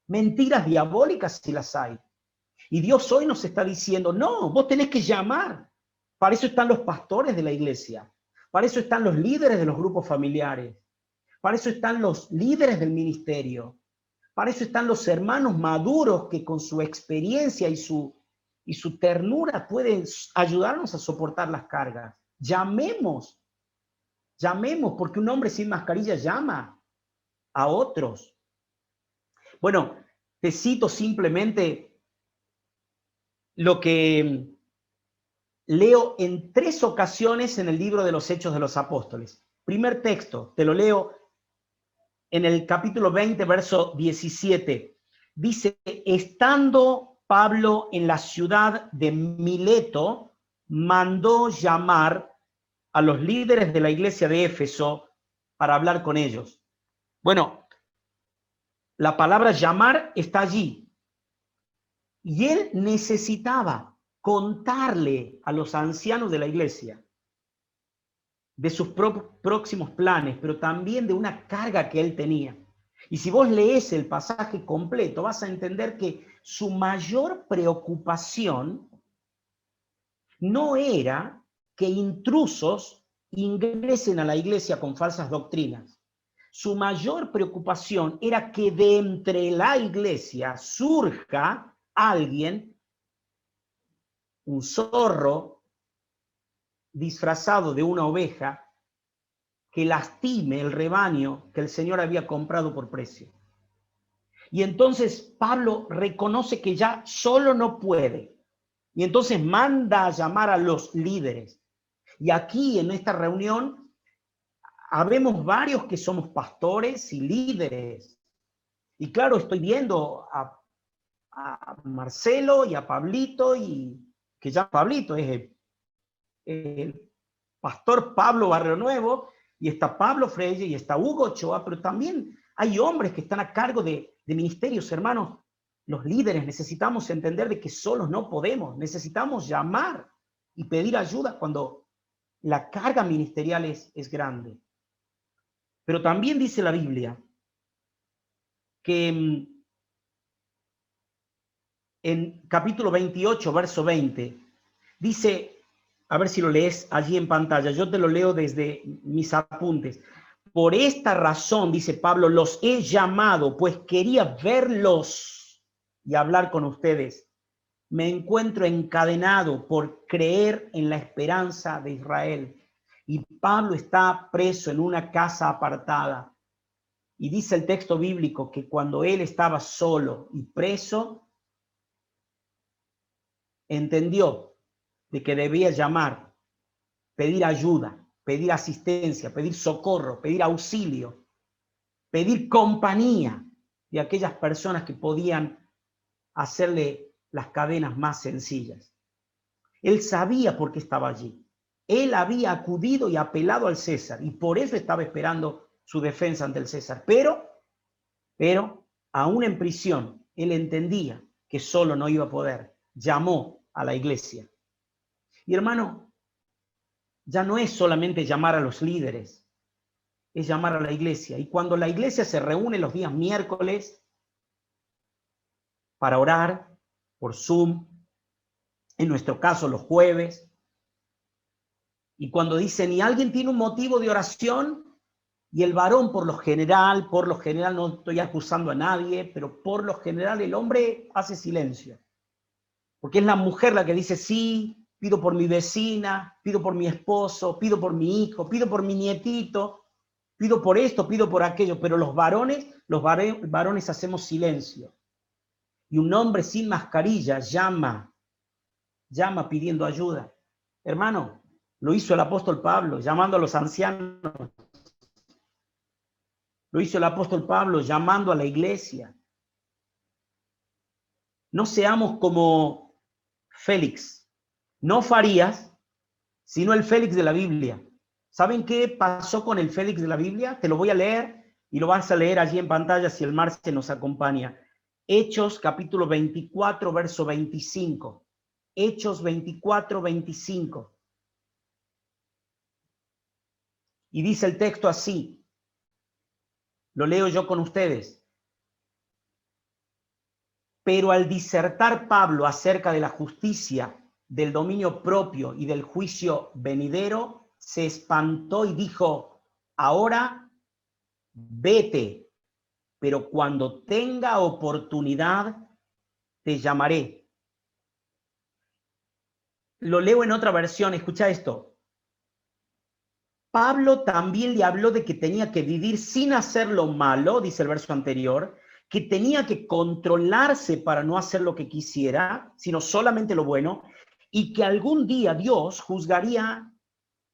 Mentiras diabólicas si las hay. Y Dios hoy nos está diciendo, no, vos tenés que llamar. Para eso están los pastores de la iglesia. Para eso están los líderes de los grupos familiares. Para eso están los líderes del ministerio. Para eso están los hermanos maduros que con su experiencia y su ternura pueden ayudarnos a soportar las cargas. Llamemos, porque un hombre sin mascarilla llama a otros. Bueno, te cito simplemente lo que leo en 3 ocasiones en el libro de los Hechos de los Apóstoles. Primer texto, te lo leo en el capítulo 20, verso 17. Dice, estando Pablo en la ciudad de Mileto, mandó llamar a los líderes de la iglesia de Éfeso para hablar con ellos. Bueno, la palabra llamar está allí. Y él necesitaba contarle a los ancianos de la iglesia de sus próximos planes, pero también de una carga que él tenía. Y si vos lees el pasaje completo, vas a entender que su mayor preocupación no era que intrusos ingresen a la iglesia con falsas doctrinas. Su mayor preocupación era que de entre la iglesia surja alguien, un zorro disfrazado de una oveja, que lastime el rebaño que el Señor había comprado por precio. Y entonces Pablo reconoce que ya solo no puede. Y entonces manda a llamar a los líderes. Y aquí en esta reunión habemos varios que somos pastores y líderes. Y claro, estoy viendo a Marcelo y a Pablito, y que ya Pablito es el pastor Pablo Barrio Nuevo, y está Pablo Freire, y está Hugo Ochoa, pero también hay hombres que están a cargo de ministerios, hermanos. Los líderes necesitamos entender de que solos no podemos, necesitamos llamar y pedir ayuda cuando la carga ministerial es grande. Pero también dice la Biblia que en capítulo 28, verso 20, dice, a ver si lo lees allí en pantalla, yo te lo leo desde mis apuntes. Por esta razón, dice Pablo, los he llamado, pues quería verlos y hablar con ustedes. Me encuentro encadenado por creer en la esperanza de Israel. Y Pablo está preso en una casa apartada. Y dice el texto bíblico que cuando él estaba solo y preso, entendió de que debía llamar, pedir ayuda, pedir asistencia, pedir socorro, pedir auxilio, pedir compañía de aquellas personas que podían hacerle las cadenas más sencillas. Él sabía por qué estaba allí. Él había acudido y apelado al César y por eso estaba esperando su defensa ante el César. Pero aún en prisión, él entendía que solo no iba a poder. Llamó a la iglesia. Y hermano, ya no es solamente llamar a los líderes, es llamar a la iglesia. Y cuando la iglesia se reúne los días miércoles para orar por Zoom, en nuestro caso los jueves, y cuando dicen, y alguien tiene un motivo de oración, y el varón por lo general, no estoy acusando a nadie, pero por lo general el hombre hace silencio. Porque es la mujer la que dice, sí, pido por mi vecina, pido por mi esposo, pido por mi hijo, pido por mi nietito, pido por esto, pido por aquello, pero los varones hacemos silencio. Y un hombre sin mascarilla llama pidiendo ayuda. Hermano, lo hizo el apóstol Pablo, llamando a los ancianos. Lo hizo el apóstol Pablo, llamando a la iglesia. No seamos como Félix, no Farías, sino el Félix de la Biblia. ¿Saben qué pasó con el Félix de la Biblia? Te lo voy a leer y lo vas a leer allí en pantalla si el Marce nos acompaña. Hechos capítulo 24, verso 25. Hechos 24, 25. Y dice el texto así. Lo leo yo con ustedes. Pero al disertar Pablo acerca de la justicia, del dominio propio y del juicio venidero, se espantó y dijo, ahora vete, pero cuando tenga oportunidad te llamaré. Lo leo en otra versión, escucha esto. Pablo también le habló de que tenía que vivir sin hacer lo malo, dice el verso anterior, que tenía que controlarse para no hacer lo que quisiera, sino solamente lo bueno, y que algún día Dios juzgaría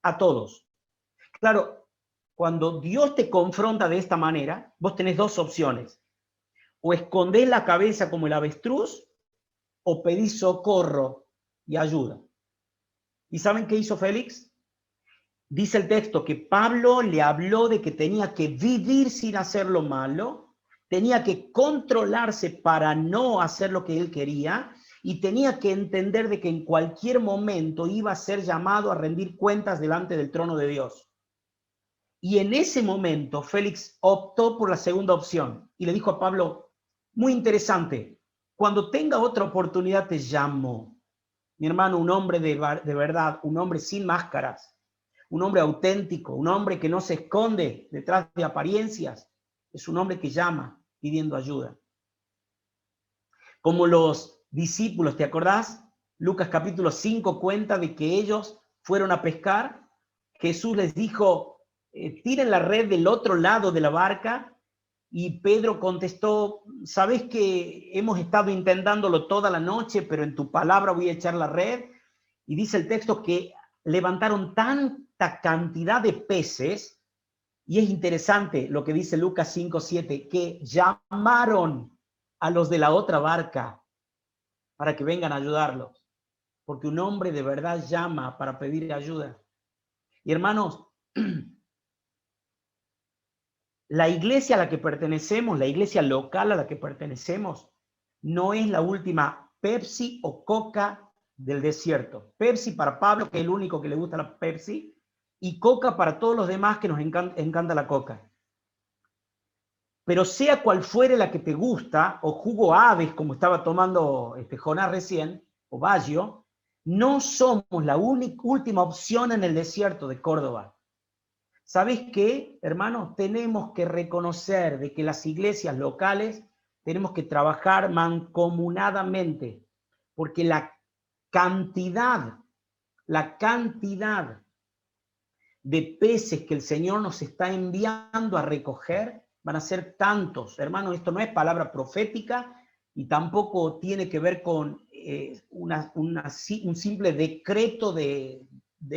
a todos. Claro, cuando Dios te confronta de esta manera, vos tenés dos opciones. O escondés la cabeza como el avestruz, o pedís socorro y ayuda. ¿Y saben qué hizo Félix? Dice el texto que Pablo le habló de que tenía que vivir sin hacer lo malo, tenía que controlarse para no hacer lo que él quería y tenía que entender de que en cualquier momento iba a ser llamado a rendir cuentas delante del trono de Dios. Y en ese momento Félix optó por la segunda opción y le dijo a Pablo, muy interesante, cuando tenga otra oportunidad te llamo. Mi hermano, un hombre de verdad, un hombre sin máscaras, un hombre auténtico, un hombre que no se esconde detrás de apariencias, es un hombre que llama pidiendo ayuda. Como los discípulos, ¿te acordás? Lucas capítulo 5 cuenta de que ellos fueron a pescar. Jesús les dijo, tiren la red del otro lado de la barca. Y Pedro contestó, sabés que hemos estado intentándolo toda la noche, pero en tu palabra voy a echar la red. Y dice el texto que levantaron tanta cantidad de peces, y es interesante lo que dice Lucas 5:7, que llamaron a los de la otra barca para que vengan a ayudarlos, porque un hombre de verdad llama para pedir ayuda. Y hermanos, la iglesia a la que pertenecemos, la iglesia local a la que pertenecemos, no es la última Pepsi o Coca del desierto. Pepsi para Pablo, que es el único que le gusta la Pepsi, y Coca para todos los demás que nos encanta la Coca. Pero sea cual fuere la que te gusta, o jugo Aves, como estaba tomando Jonás recién, o Baggio, no somos la última opción en el desierto de Córdoba. ¿Sabés qué, hermanos? Tenemos que reconocer de que las iglesias locales tenemos que trabajar mancomunadamente, porque la cantidad de peces que el Señor nos está enviando a recoger van a ser tantos. Hermanos, esto no es palabra profética y tampoco tiene que ver con un simple decreto de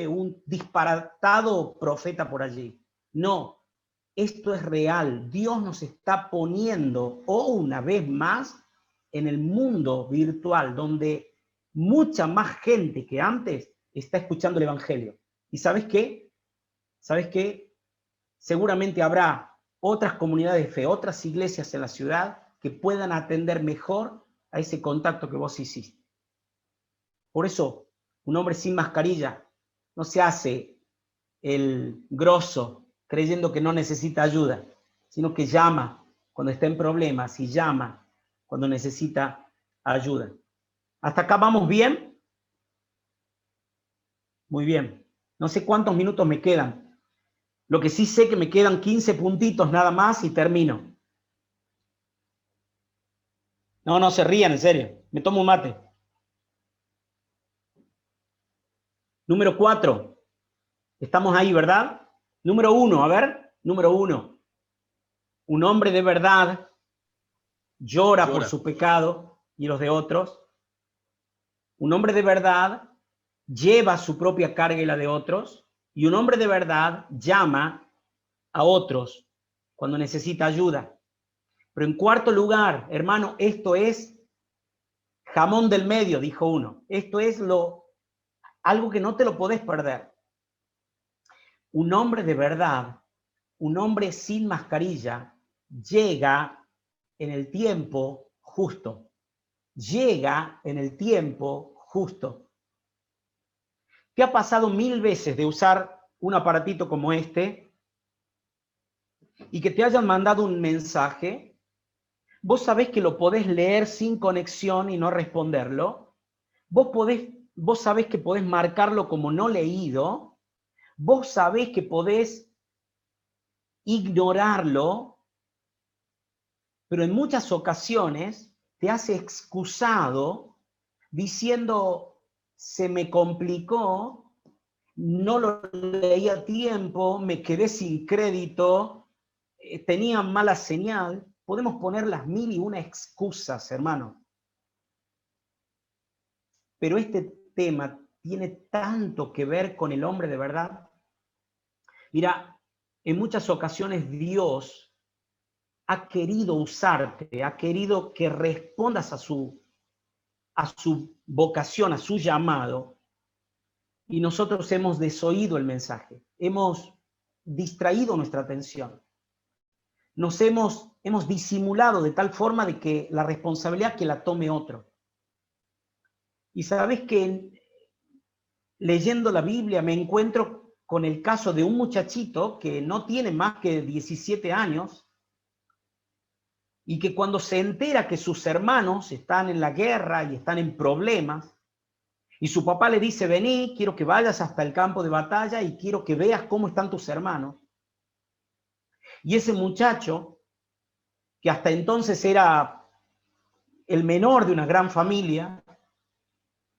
un disparatado profeta por allí. No, esto es real. Dios nos está poniendo, una vez más, en el mundo virtual, donde mucha más gente que antes está escuchando el Evangelio. ¿Y sabes qué? ¿Sabes qué? Seguramente habrá otras comunidades de fe, otras iglesias en la ciudad que puedan atender mejor a ese contacto que vos hiciste. Por eso, un hombre sin mascarilla no se hace el grosso creyendo que no necesita ayuda, sino que llama cuando está en problemas y llama cuando necesita ayuda. ¿Hasta acá vamos bien? Muy bien. No sé cuántos minutos me quedan. Lo que sí sé que me quedan 15 puntitos nada más y termino. No se rían, en serio. Me tomo un mate. Número 4. Estamos ahí, ¿verdad? Número 1, a ver. Número 1. Un hombre de verdad llora por su pecado y los de otros. Un hombre de verdad lleva su propia carga y la de otros. Y un hombre de verdad llama a otros cuando necesita ayuda. Pero en cuarto lugar, hermano, esto es jamón del medio, dijo uno. Esto es algo que no te lo podés perder. Un hombre de verdad, un hombre sin mascarilla, llega en el tiempo justo. Llega en el tiempo justo. ¿Te ha pasado 1000 veces de usar un aparatito como este y que te hayan mandado un mensaje? Vos sabés que lo podés leer sin conexión y no responderlo. Vos sabés que podés marcarlo como no leído. Vos sabés que podés ignorarlo, pero en muchas ocasiones te has excusado diciendo, se me complicó, no lo leí a tiempo, me quedé sin crédito, tenía mala señal. Podemos poner las 1001 excusas, hermano. Pero este tema tiene tanto que ver con el hombre de verdad. Mira, en muchas ocasiones Dios ha querido usarte, ha querido que respondas a su vocación, a su llamado, y nosotros hemos desoído el mensaje, hemos distraído nuestra atención, nos hemos disimulado de tal forma de que la responsabilidad que la tome otro. Y sabes que leyendo la Biblia me encuentro con el caso de un muchachito que no tiene más que 17 años y que cuando se entera que sus hermanos están en la guerra y están en problemas, y su papá le dice, vení, quiero que vayas hasta el campo de batalla y quiero que veas cómo están tus hermanos. Y ese muchacho, que hasta entonces era el menor de una gran familia,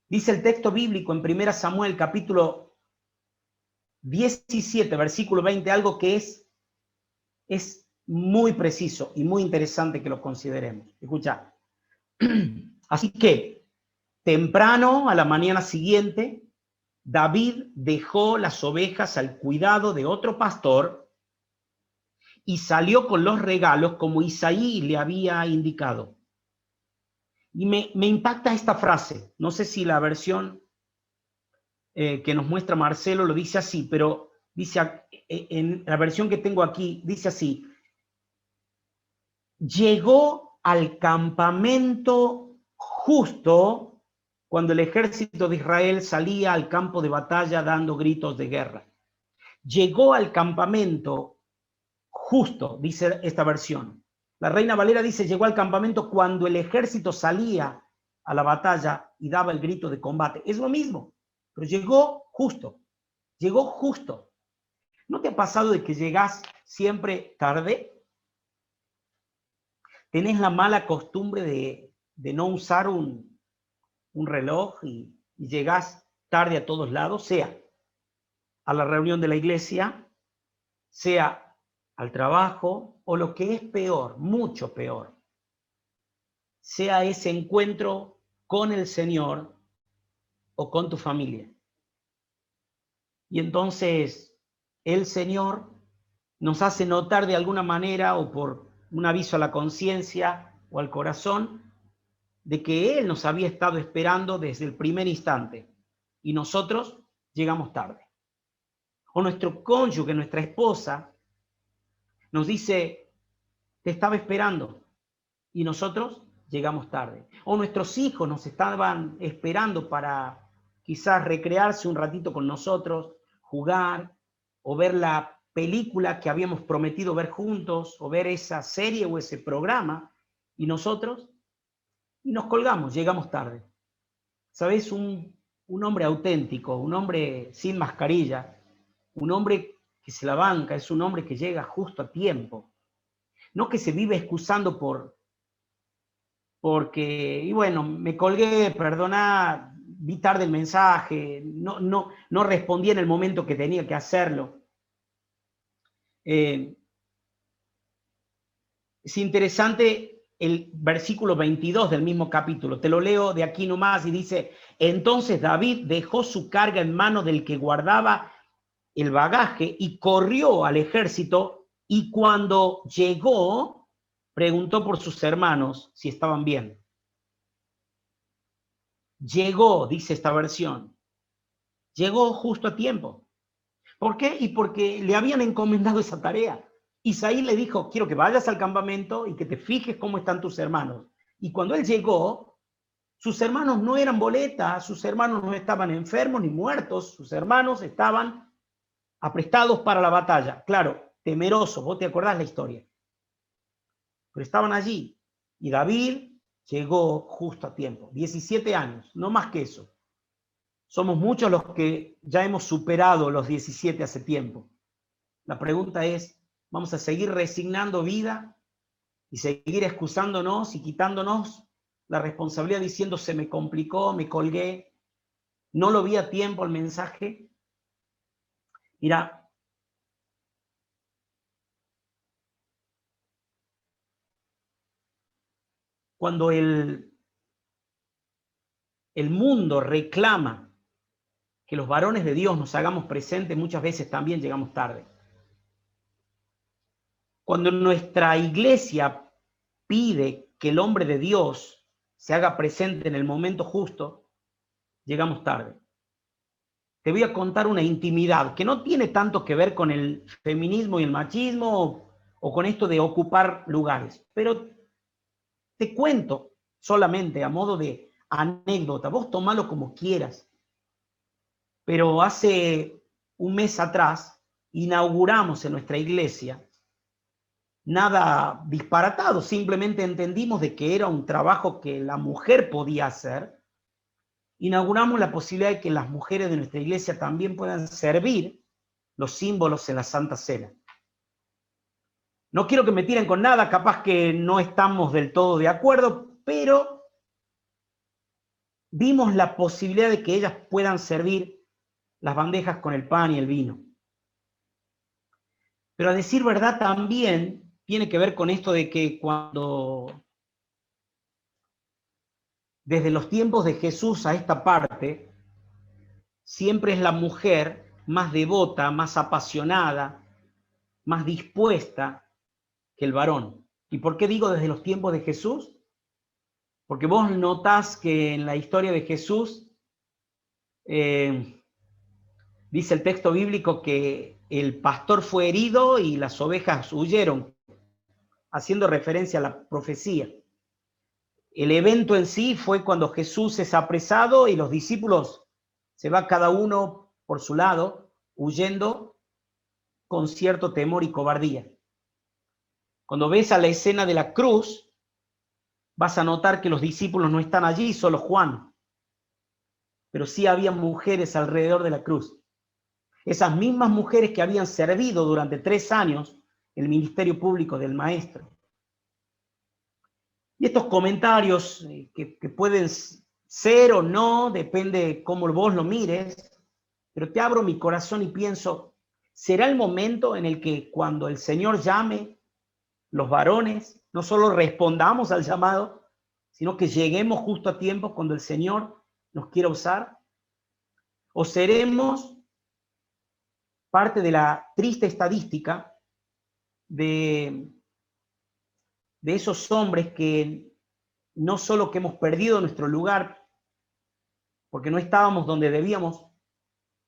dice el texto bíblico en 1 Samuel capítulo 17, versículo 20, algo que es muy preciso y muy interesante que lo consideremos. Escucha. Así que, temprano, a la mañana siguiente, David dejó las ovejas al cuidado de otro pastor y salió con los regalos como Isaí le había indicado. Y me impacta esta frase. No sé si la versión que nos muestra Marcelo lo dice así, pero dice, en la versión que tengo aquí, dice así: llegó al campamento justo cuando el ejército de Israel salía al campo de batalla dando gritos de guerra. Llegó al campamento justo, dice esta versión. La Reina Valera dice, llegó al campamento cuando el ejército salía a la batalla y daba el grito de combate. Es lo mismo, pero llegó justo. Llegó justo. ¿No te ha pasado de que llegás siempre tarde? ¿Tenés la mala costumbre de no usar un reloj y llegás tarde a todos lados? Sea a la reunión de la iglesia, sea al trabajo, o lo que es peor, mucho peor, sea ese encuentro con el Señor o con tu familia. Y entonces el Señor nos hace notar de alguna manera, o por un aviso a la conciencia o al corazón, de que Él nos había estado esperando desde el primer instante y nosotros llegamos tarde. O nuestro cónyuge, nuestra esposa, nos dice, te estaba esperando, y nosotros llegamos tarde. O nuestros hijos nos estaban esperando para quizás recrearse un ratito con nosotros, jugar, o ver la película que habíamos prometido ver juntos, o ver esa serie o ese programa, y nosotros nos colgamos, llegamos tarde. ¿Sabes? Un hombre auténtico, un hombre sin mascarilla, un hombre que se la banca, es un hombre que llega justo a tiempo. No que se vive excusando porque, y bueno, me colgué, perdoná, vi tarde el mensaje, no respondí en el momento que tenía que hacerlo. Es interesante el versículo 22 del mismo capítulo, te lo leo de aquí nomás y dice, entonces David dejó su carga en manos del que guardaba el bagaje y corrió al ejército, y cuando llegó, preguntó por sus hermanos si estaban bien. Llegó, dice esta versión, llegó justo a tiempo. ¿Por qué? Y porque le habían encomendado esa tarea. Isaí le dijo, quiero que vayas al campamento y que te fijes cómo están tus hermanos. Y cuando él llegó, sus hermanos no eran boletas, sus hermanos no estaban enfermos ni muertos, sus hermanos estaban aprestados para la batalla. Claro, temerosos, vos te acordás la historia. Pero estaban allí. Y David llegó justo a tiempo, 17 años, no más que eso. Somos muchos los que ya hemos superado los 17 hace tiempo. La pregunta es, ¿vamos a seguir resignando vida y seguir excusándonos y quitándonos la responsabilidad diciendo se me complicó, me colgué, no lo vi a tiempo el mensaje? Mira, cuando el mundo reclama que los varones de Dios nos hagamos presentes, muchas veces también llegamos tarde. Cuando nuestra iglesia pide que el hombre de Dios se haga presente en el momento justo, llegamos tarde. Te voy a contar una intimidad que no tiene tanto que ver con el feminismo y el machismo o con esto de ocupar lugares, pero te cuento solamente a modo de anécdota, vos tomalo como quieras. Pero hace un mes atrás inauguramos en nuestra iglesia, nada disparatado, simplemente entendimos de que era un trabajo que la mujer podía hacer. Inauguramos la posibilidad de que las mujeres de nuestra iglesia también puedan servir los símbolos en la Santa Cena. No quiero que me tiren con nada, capaz que no estamos del todo de acuerdo, pero vimos la posibilidad de que ellas puedan servir las bandejas con el pan y el vino. Pero a decir verdad también tiene que ver con esto de que cuando desde los tiempos de Jesús a esta parte, siempre es la mujer más devota, más apasionada, más dispuesta que el varón. ¿Y por qué digo desde los tiempos de Jesús? Porque vos notás que en la historia de Jesús dice el texto bíblico que el pastor fue herido y las ovejas huyeron, haciendo referencia a la profecía. El evento en sí fue cuando Jesús es apresado y los discípulos se va cada uno por su lado, huyendo con cierto temor y cobardía. Cuando ves a la escena de la cruz, vas a notar que los discípulos no están allí, solo Juan. Pero sí había mujeres alrededor de la cruz. Esas mismas mujeres que habían servido durante 3 años el ministerio público del Maestro. Y estos comentarios que pueden ser o no, depende de cómo vos lo mires, pero te abro mi corazón y pienso, ¿será el momento en el que cuando el Señor llame, los varones, no solo respondamos al llamado, sino que lleguemos justo a tiempo cuando el Señor nos quiera usar? ¿O seremos parte de la triste estadística de esos hombres que no solo que hemos perdido nuestro lugar porque no estábamos donde debíamos,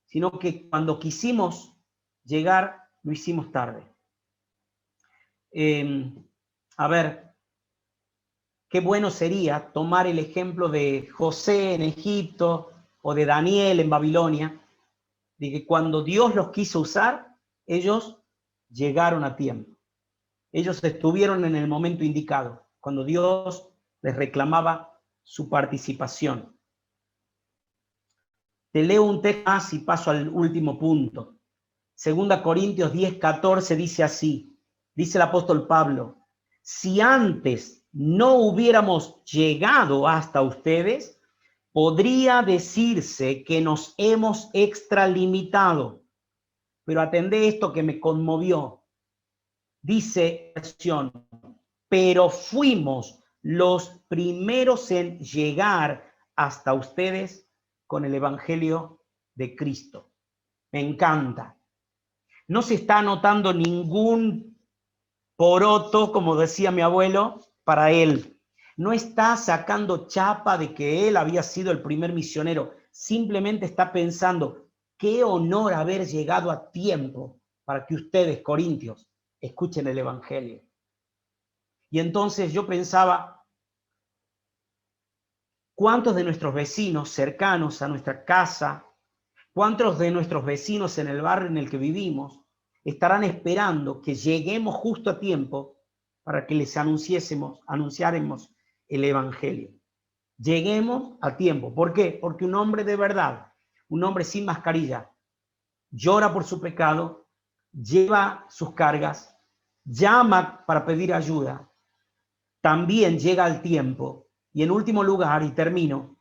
sino que cuando quisimos llegar, lo hicimos tarde? A ver, qué bueno sería tomar el ejemplo de José en Egipto o de Daniel en Babilonia, de que cuando Dios los quiso usar, ellos llegaron a tiempo. Ellos estuvieron en el momento indicado, cuando Dios les reclamaba su participación. Te leo un texto más y paso al último punto. 2 Corintios 10:14 dice así, dice el apóstol Pablo, si antes no hubiéramos llegado hasta ustedes, podría decirse que nos hemos extralimitado. Pero atendé esto que me conmovió. Dice, pero fuimos los primeros en llegar hasta ustedes con el Evangelio de Cristo. Me encanta. No se está anotando ningún poroto, como decía mi abuelo, para él. No está sacando chapa de que él había sido el primer misionero. Simplemente está pensando, qué honor haber llegado a tiempo para que ustedes, corintios, escuchen el Evangelio. Y entonces yo pensaba, ¿Cuántos de nuestros vecinos cercanos a nuestra casa, cuántos de nuestros vecinos en el barrio en el que vivimos estarán esperando que lleguemos justo a tiempo para que les anunciáramos el Evangelio? Lleguemos a tiempo. ¿Por qué? Porque un hombre de verdad, un hombre sin mascarilla, llora por su pecado, lleva sus cargas, llama para pedir ayuda, también llega al tiempo. Y en último lugar, y termino,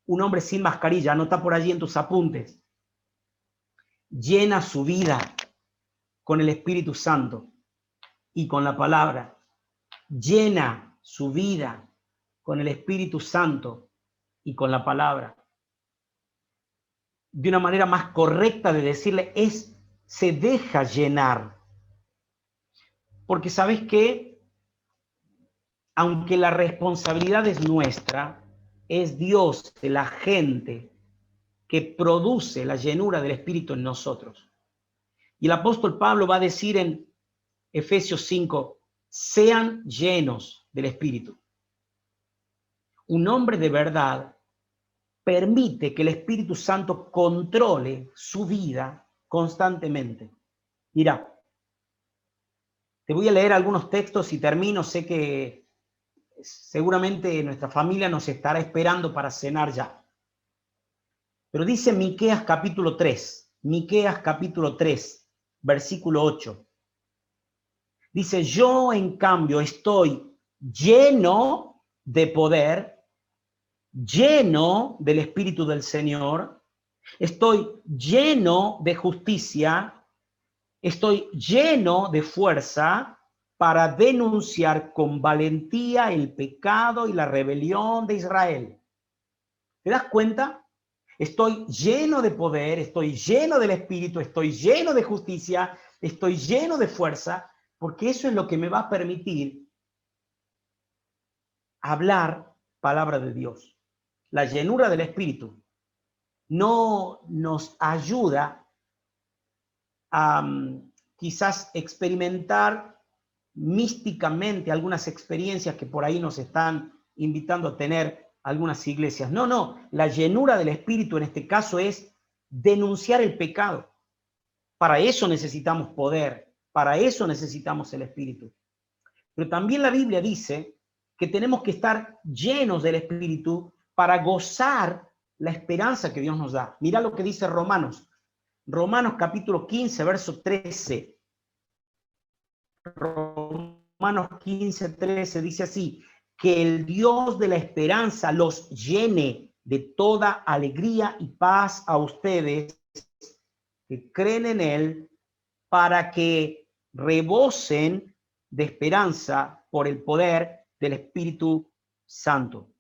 un hombre sin mascarilla, anota por allí en tus apuntes, llena su vida con el Espíritu Santo y con la palabra. Llena su vida con el Espíritu Santo y con la palabra. De una manera más correcta de decirle se deja llenar. Porque ¿sabes qué? Aunque la responsabilidad es nuestra, es Dios, de la gente, que produce la llenura del Espíritu en nosotros. Y el apóstol Pablo va a decir en Efesios 5, sean llenos del Espíritu. Un hombre de verdad permite que el Espíritu Santo controle su vida constantemente. Mira, te voy a leer algunos textos y termino. Sé que seguramente nuestra familia nos estará esperando para cenar ya. Pero dice Miqueas capítulo 3, versículo 8. Dice, yo en cambio estoy lleno de poder, lleno del Espíritu del Señor, estoy lleno de justicia, estoy lleno de fuerza para denunciar con valentía el pecado y la rebelión de Israel. ¿Te das cuenta? Estoy lleno de poder, estoy lleno del Espíritu, estoy lleno de justicia, estoy lleno de fuerza, porque eso es lo que me va a permitir hablar palabra de Dios. La llenura del Espíritu no nos ayuda a quizás experimentar místicamente algunas experiencias que por ahí nos están invitando a tener algunas iglesias. No, la llenura del Espíritu en este caso es denunciar el pecado. Para eso necesitamos poder, para eso necesitamos el Espíritu. Pero también la Biblia dice que tenemos que estar llenos del Espíritu para gozar la esperanza que Dios nos da. Mira lo que dice Romanos capítulo 15, verso 13. Romanos 15, 13 dice así, que el Dios de la esperanza los llene de toda alegría y paz a ustedes que creen en Él, para que rebosen de esperanza por el poder del Espíritu Santo.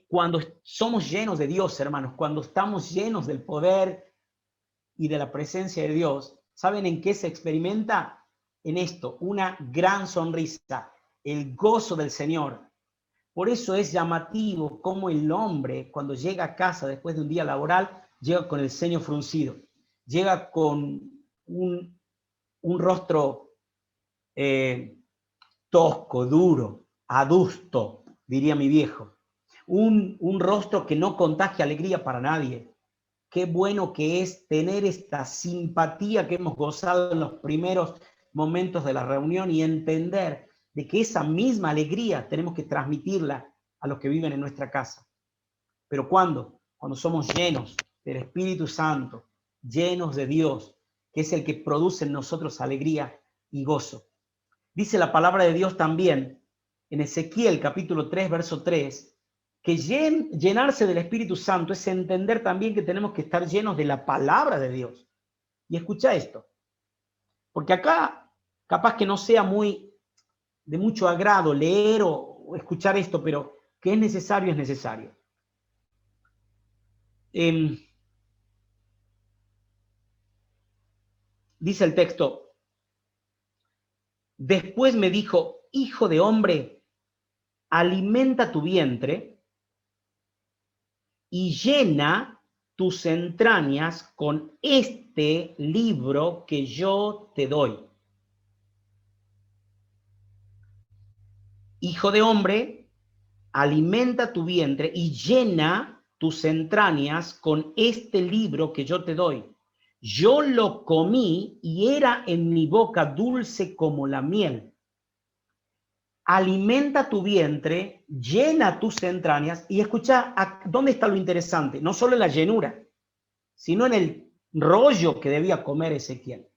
Cuando somos llenos de Dios, hermanos, cuando estamos llenos del poder y de la presencia de Dios, ¿saben en qué se experimenta? En esto, una gran sonrisa, el gozo del Señor. Por eso es llamativo cómo el hombre, cuando llega a casa después de un día laboral, llega con el ceño fruncido, llega con un rostro tosco, duro, adusto, diría mi viejo. Un rostro que no contagia alegría para nadie. Qué bueno que es tener esta simpatía que hemos gozado en los primeros momentos de la reunión y entender de que esa misma alegría tenemos que transmitirla a los que viven en nuestra casa. ¿Pero cuándo? Cuando somos llenos del Espíritu Santo, llenos de Dios, que es el que produce en nosotros alegría y gozo. Dice la palabra de Dios también en Ezequiel capítulo 3, verso 3, que llenarse del Espíritu Santo es entender también que tenemos que estar llenos de la palabra de Dios. Y escucha esto, porque acá capaz que no sea de mucho agrado leer o escuchar esto, pero que es necesario, es necesario. Dice el texto, después me dijo, hijo de hombre, alimenta tu vientre y llena tus entrañas con este libro que yo te doy. Hijo de hombre, alimenta tu vientre y llena tus entrañas con este libro que yo te doy. Yo lo comí y era en mi boca dulce como la miel. Alimenta tu vientre, llena tus entrañas, y escucha, ¿dónde está lo interesante? No solo en la llenura, sino en el rollo que debía comer Ezequiel.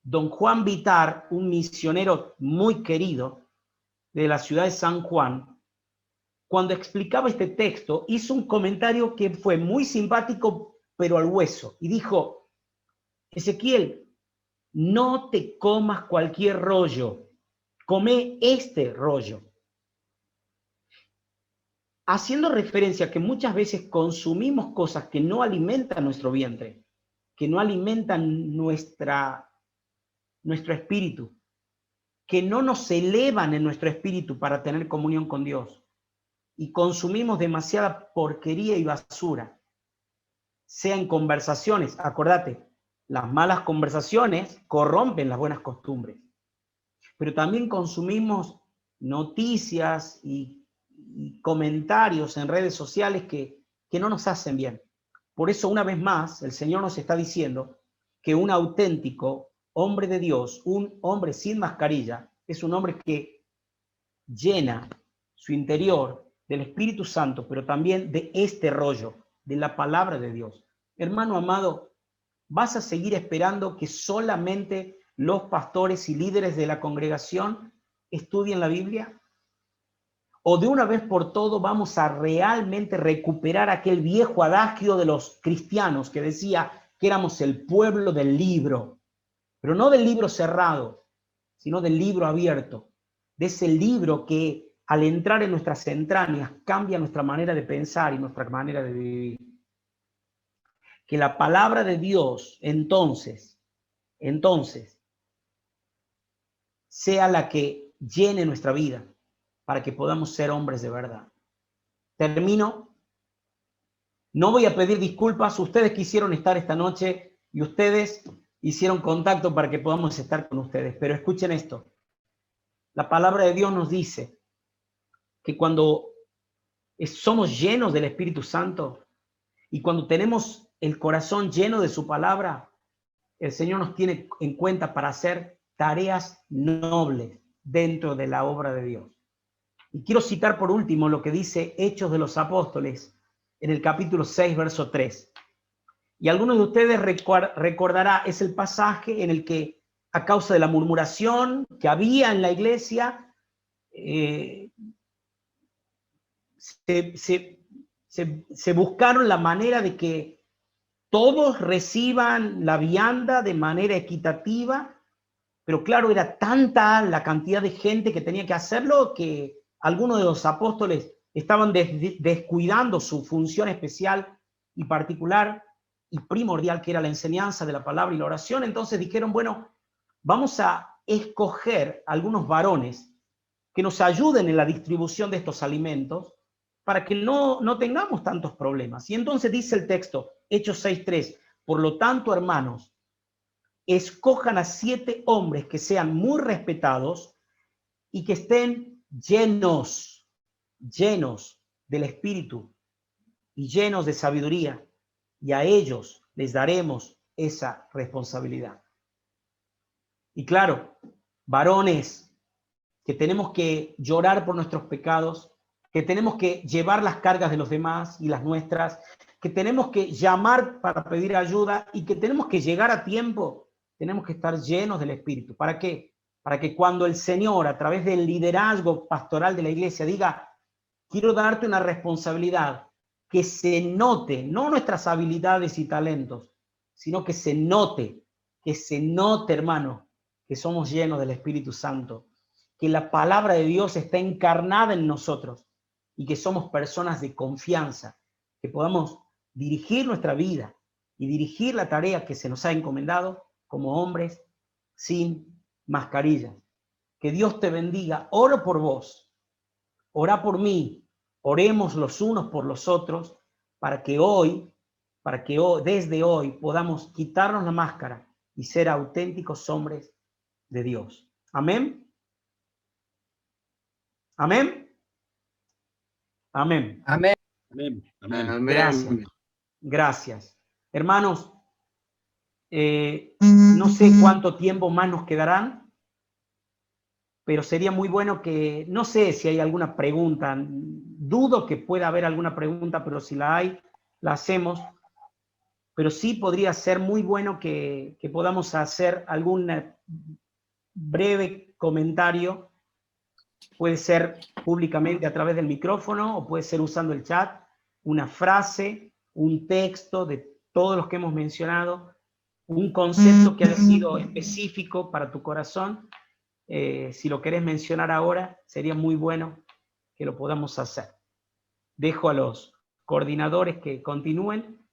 Don Juan Vitar, un misionero muy querido de la ciudad de San Juan, cuando explicaba este texto, hizo un comentario que fue muy simpático, pero al hueso, y dijo: Ezequiel, no te comas cualquier rollo, come este rollo. Haciendo referencia a que muchas veces consumimos cosas que no alimentan nuestro vientre, que no alimentan nuestro espíritu, que no nos elevan en nuestro espíritu para tener comunión con Dios. Y consumimos demasiada porquería y basura, sea en conversaciones. Acordate, las malas conversaciones corrompen las buenas costumbres, pero también consumimos noticias y comentarios en redes sociales que no nos hacen bien. Por eso, una vez más, el Señor nos está diciendo que un auténtico hombre de Dios, un hombre sin mascarilla, es un hombre que llena su interior del Espíritu Santo, pero también de este rollo, de la palabra de Dios. Hermano amado, ¿vas a seguir esperando que solamente los pastores y líderes de la congregación estudien la Biblia? ¿O de una vez por todo vamos a realmente recuperar aquel viejo adagio de los cristianos que decía que éramos el pueblo del libro, pero no del libro cerrado, sino del libro abierto, de ese libro que al entrar en nuestras entrañas cambia nuestra manera de pensar y nuestra manera de vivir? Que la palabra de Dios entonces sea la que llene nuestra vida para que podamos ser hombres de verdad. Termino. No voy a pedir disculpas. Ustedes quisieron estar esta noche y ustedes hicieron contacto para que podamos estar con ustedes. Pero escuchen esto. La palabra de Dios nos dice que cuando somos llenos del Espíritu Santo y cuando tenemos el corazón lleno de su palabra, el Señor nos tiene en cuenta para hacer tareas nobles dentro de la obra de Dios. Y quiero citar por último lo que dice Hechos de los Apóstoles en el capítulo 6, verso 3. Y algunos de ustedes recordará, es el pasaje en el que, a causa de la murmuración que había en la iglesia, se buscaron la manera de que todos reciban la vianda de manera equitativa, pero claro, era tanta la cantidad de gente que tenía que hacerlo que algunos de los apóstoles estaban descuidando su función especial y particular y primordial, que era la enseñanza de la palabra y la oración. Entonces dijeron, bueno, vamos a escoger algunos varones que nos ayuden en la distribución de estos alimentos para que no tengamos tantos problemas. Y entonces dice el texto, Hechos 6:3, por lo tanto, hermanos, escojan a 7 hombres que sean muy respetados y que estén llenos del Espíritu y llenos de sabiduría, y a ellos les daremos esa responsabilidad. Y claro, varones, que tenemos que llorar por nuestros pecados, que tenemos que llevar las cargas de los demás y las nuestras, que tenemos que llamar para pedir ayuda y que tenemos que llegar a tiempo, tenemos que estar llenos del Espíritu. ¿Para qué? Para que cuando el Señor, a través del liderazgo pastoral de la iglesia, diga, quiero darte una responsabilidad, que se note, no nuestras habilidades y talentos, sino que se note, hermano, que somos llenos del Espíritu Santo, que la palabra de Dios está encarnada en nosotros y que somos personas de confianza, que podamos dirigir nuestra vida y dirigir la tarea que se nos ha encomendado como hombres sin mascarillas. Que Dios te bendiga. Oro por vos, ora por mí, oremos los unos por los otros para que hoy, desde hoy, podamos quitarnos la máscara y ser auténticos hombres de Dios. Amén. Amén. Amén. Amén. Amén. Amén. Amén. Gracias. Gracias. Hermanos, no sé cuánto tiempo más nos quedarán, pero sería muy bueno que, no sé si hay alguna pregunta, dudo que pueda haber alguna pregunta, pero si la hay, la hacemos. Pero sí podría ser muy bueno que podamos hacer algún breve comentario, puede ser públicamente a través del micrófono o puede ser usando el chat, una frase, un texto de todos los que hemos mencionado, un concepto que haya sido específico para tu corazón. Si lo querés mencionar ahora, sería muy bueno que lo podamos hacer. Dejo a los coordinadores que continúen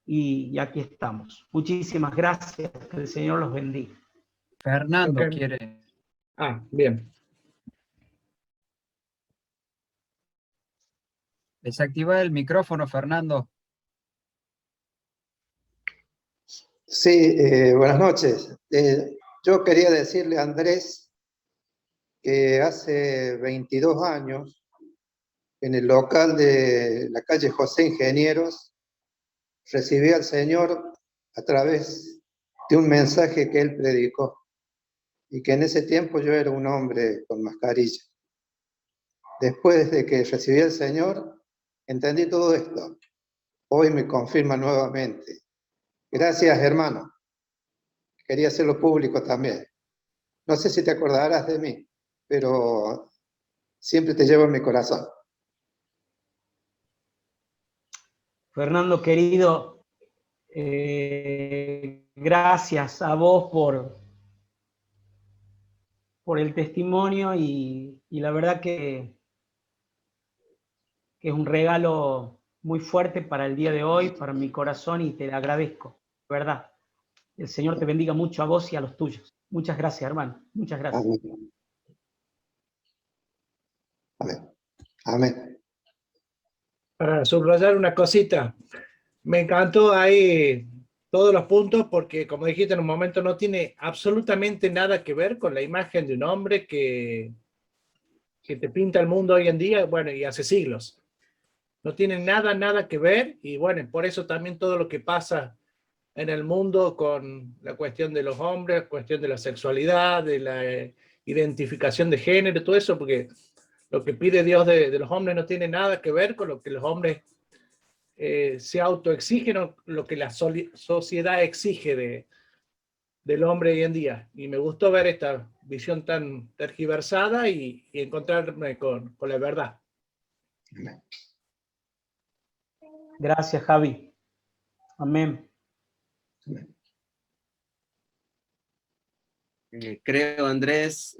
y aquí estamos. Muchísimas gracias, que el Señor los bendiga. Fernando Ok. quiere. Bien. Desactiva el micrófono, Fernando. Sí, buenas noches. Yo quería decirle a Andrés que hace 22 años, en el local de la calle José Ingenieros, recibí al Señor a través de un mensaje que él predicó, y que en ese tiempo yo era un hombre con mascarilla. Después de que recibí al Señor, entendí todo esto. Hoy me confirma nuevamente. Gracias, hermano. Quería hacerlo público también. No sé si te acordarás de mí, pero siempre te llevo en mi corazón. Fernando, querido, gracias a vos por el testimonio y la verdad que es un regalo muy fuerte para el día de hoy, para mi corazón, y te agradezco, de verdad. El Señor te bendiga mucho a vos y a los tuyos. Muchas gracias, hermano. Muchas gracias. Amén. Amén. Amén. Para subrayar una cosita, me encantó ahí todos los puntos porque, como dijiste en un momento, no tiene absolutamente nada que ver con la imagen de un hombre que te pinta el mundo hoy en día, bueno, y hace siglos. No tiene nada que ver, y bueno, por eso también todo lo que pasa en el mundo con la cuestión de los hombres, cuestión de la sexualidad, de la identificación de género, todo eso, porque lo que pide Dios de los hombres no tiene nada que ver con lo que los hombres se autoexigen o lo que la sociedad exige del hombre hoy en día. Y me gustó ver esta visión tan tergiversada y encontrarme con la verdad. Amén. Gracias, Javi. Amén. Creo, Andrés,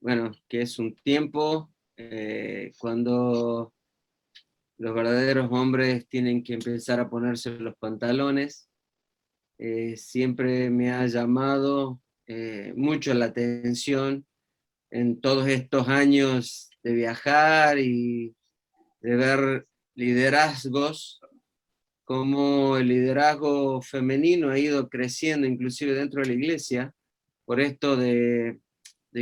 bueno, que es un tiempo cuando los verdaderos hombres tienen que empezar a ponerse los pantalones. Siempre me ha llamado mucho la atención en todos estos años de viajar y de ver liderazgos, cómo el liderazgo femenino ha ido creciendo inclusive dentro de la iglesia, por esto de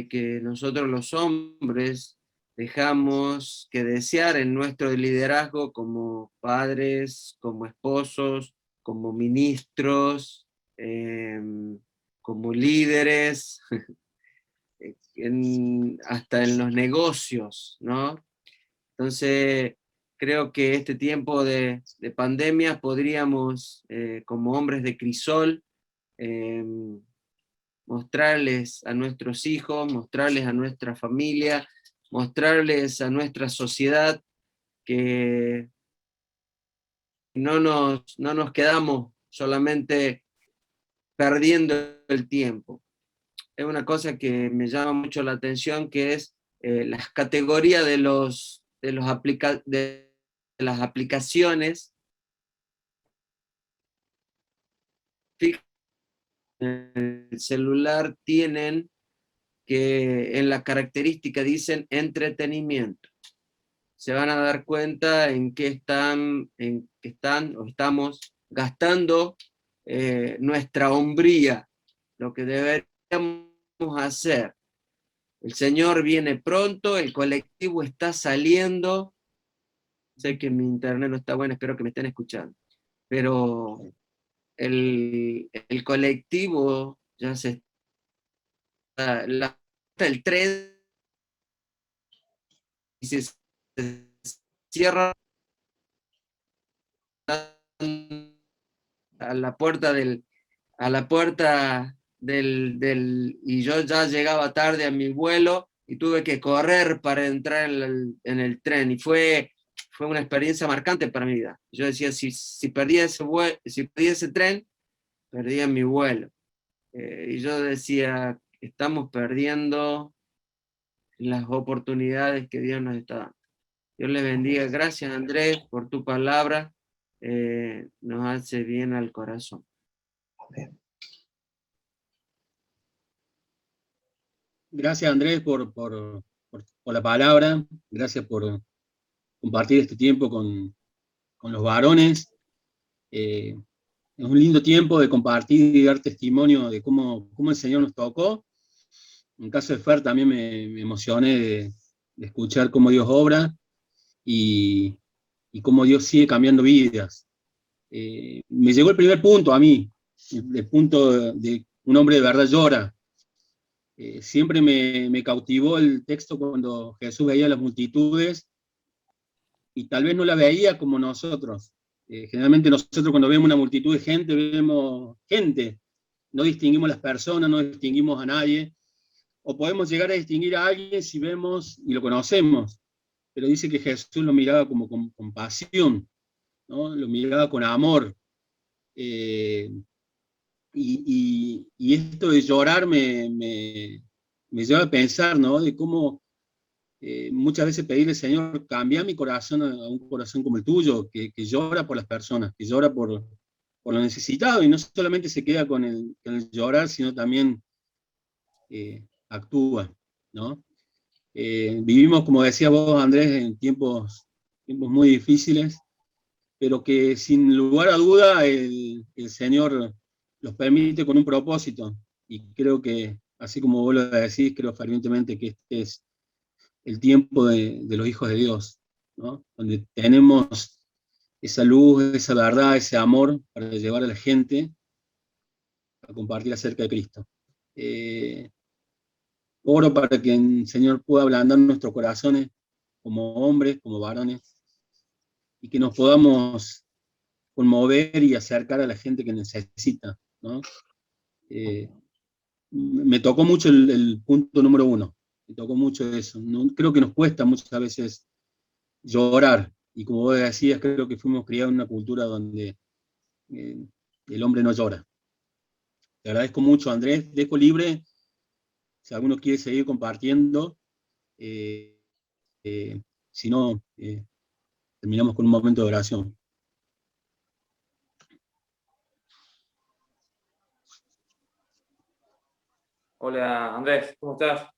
que nosotros los hombres dejamos que desear en nuestro liderazgo como padres, como esposos, como ministros, como líderes, hasta en los negocios, ¿no? Entonces, creo que este tiempo de pandemia podríamos, como hombres de crisol, mostrarles a nuestros hijos, mostrarles a nuestra familia, mostrarles a nuestra sociedad que no nos quedamos solamente perdiendo el tiempo. Es una cosa que me llama mucho la atención, que es las categorías de las aplicaciones. En el celular tienen que en la característica dicen entretenimiento. Se van a dar cuenta en qué están o estamos gastando nuestra hombría, lo que deberíamos hacer el Señor viene pronto, el colectivo está saliendo. Sé que mi internet no está bueno, espero que me estén escuchando. Pero el colectivo ya se está, el tren y se cierra a la puerta y yo ya llegaba tarde a mi vuelo y tuve que correr para entrar en el tren y fue una experiencia marcante para mi vida. Yo decía, si perdía si perdía ese tren, perdía mi vuelo. Y yo decía, estamos perdiendo las oportunidades que Dios nos está dando. Dios les bendiga. Gracias, Andrés, por tu palabra. Nos hace bien al corazón. Gracias, Andrés, por la palabra. Gracias por compartir este tiempo con los varones. Es un lindo tiempo de compartir y dar testimonio de cómo el Señor nos tocó. En el caso de Fer también me emocioné de escuchar cómo Dios obra y cómo Dios sigue cambiando vidas. Me llegó el primer punto a mí, el punto de un hombre de verdad llora. Siempre me cautivó el texto cuando Jesús veía las multitudes y tal vez no la veía como nosotros. Generalmente nosotros cuando vemos una multitud de gente, vemos gente, no distinguimos las personas, no distinguimos a nadie, o podemos llegar a distinguir a alguien si vemos y lo conocemos, pero dice que Jesús lo miraba como con compasión, ¿no? Lo miraba con amor. Y esto de llorar me lleva a pensar, ¿no? De cómo muchas veces pedirle, Señor, cambia mi corazón a un corazón como el tuyo, que llora por las personas, que llora por lo necesitado, y no solamente se queda con el llorar, sino también actúa, ¿no? Vivimos, como decía vos, Andrés, en tiempos muy difíciles, pero que sin lugar a duda el Señor los permite con un propósito, y creo que, así como vos lo decís, creo fervientemente que este es el tiempo de los hijos de Dios, ¿no? Donde tenemos esa luz, esa verdad, ese amor para llevar a la gente a compartir acerca de Cristo. Oro para que el Señor pueda ablandar nuestros corazones como hombres, como varones, y que nos podamos conmover y acercar a la gente que necesita, ¿no? Me tocó mucho el punto número 1, me tocó mucho eso. ¿No? Creo que nos cuesta muchas veces llorar, y como vos decías, creo que fuimos criados en una cultura donde el hombre no llora. Te agradezco mucho, Andrés, dejo libre, si alguno quiere seguir compartiendo, si no, terminamos con un momento de oración. Hola Andrés, ¿cómo estás?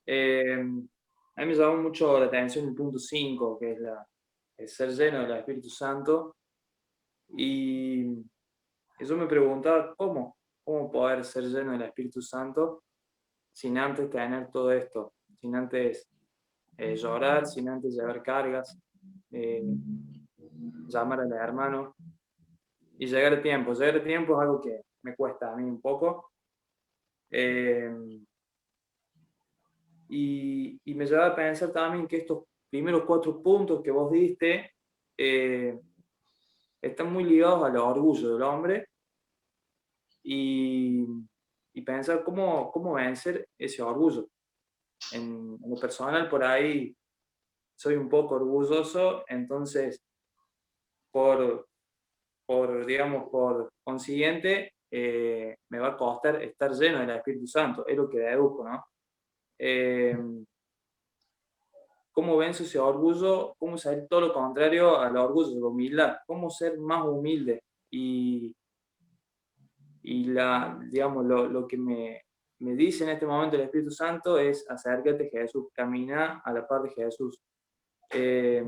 A mí me llamó mucho la atención el punto 5, que es el ser lleno del Espíritu Santo. Y yo me preguntaba cómo poder ser lleno del Espíritu Santo sin antes tener todo esto, sin antes llorar, sin antes llevar cargas, llamar al hermano y llegar a tiempo. Llegar a tiempo es algo que me cuesta a mí un poco. Y me lleva a pensar también que estos primeros 4 puntos que vos diste están muy ligados al orgullo del hombre y pensar cómo vencer ese orgullo. En lo personal, por ahí soy un poco orgulloso, entonces digamos, por consiguiente, me va a costar estar lleno del Espíritu Santo, es lo que deduzco, ¿no? ¿Cómo venzo ese orgullo? ¿Cómo ser todo lo contrario al orgullo, la humildad? ¿Cómo ser más humilde? Y digamos, lo que me dice en este momento el Espíritu Santo es: acércate a Jesús, camina a la par de Jesús. Ser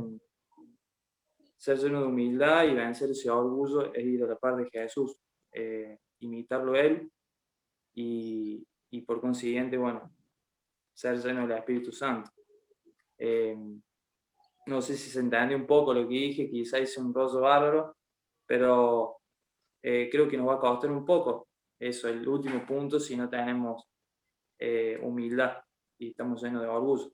lleno de humildad y vencer ese orgullo es ir a la par de Jesús, imitarlo a Él y por consiguiente, bueno, ser lleno del Espíritu Santo. No sé si se entendió un poco lo que dije, quizá hice un rollo bárbaro, pero creo que nos va a costar un poco eso, el último punto, si no tenemos humildad y estamos llenos de orgullo.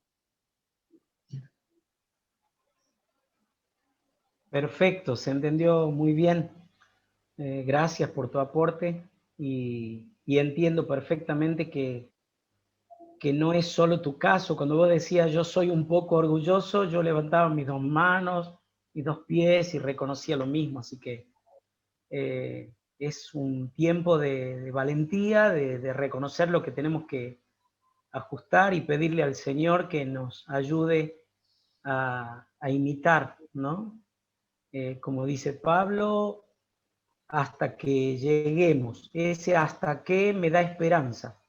Perfecto, se entendió muy bien. Gracias por tu aporte y entiendo perfectamente que no es solo tu caso. Cuando vos decías yo soy un poco orgulloso, yo levantaba mis dos manos, mis dos pies y reconocía lo mismo. Así que es un tiempo de valentía, de reconocer lo que tenemos que ajustar y pedirle al Señor que nos ayude a imitar, ¿no? Como dice Pablo, hasta que lleguemos. Ese hasta que me da esperanza.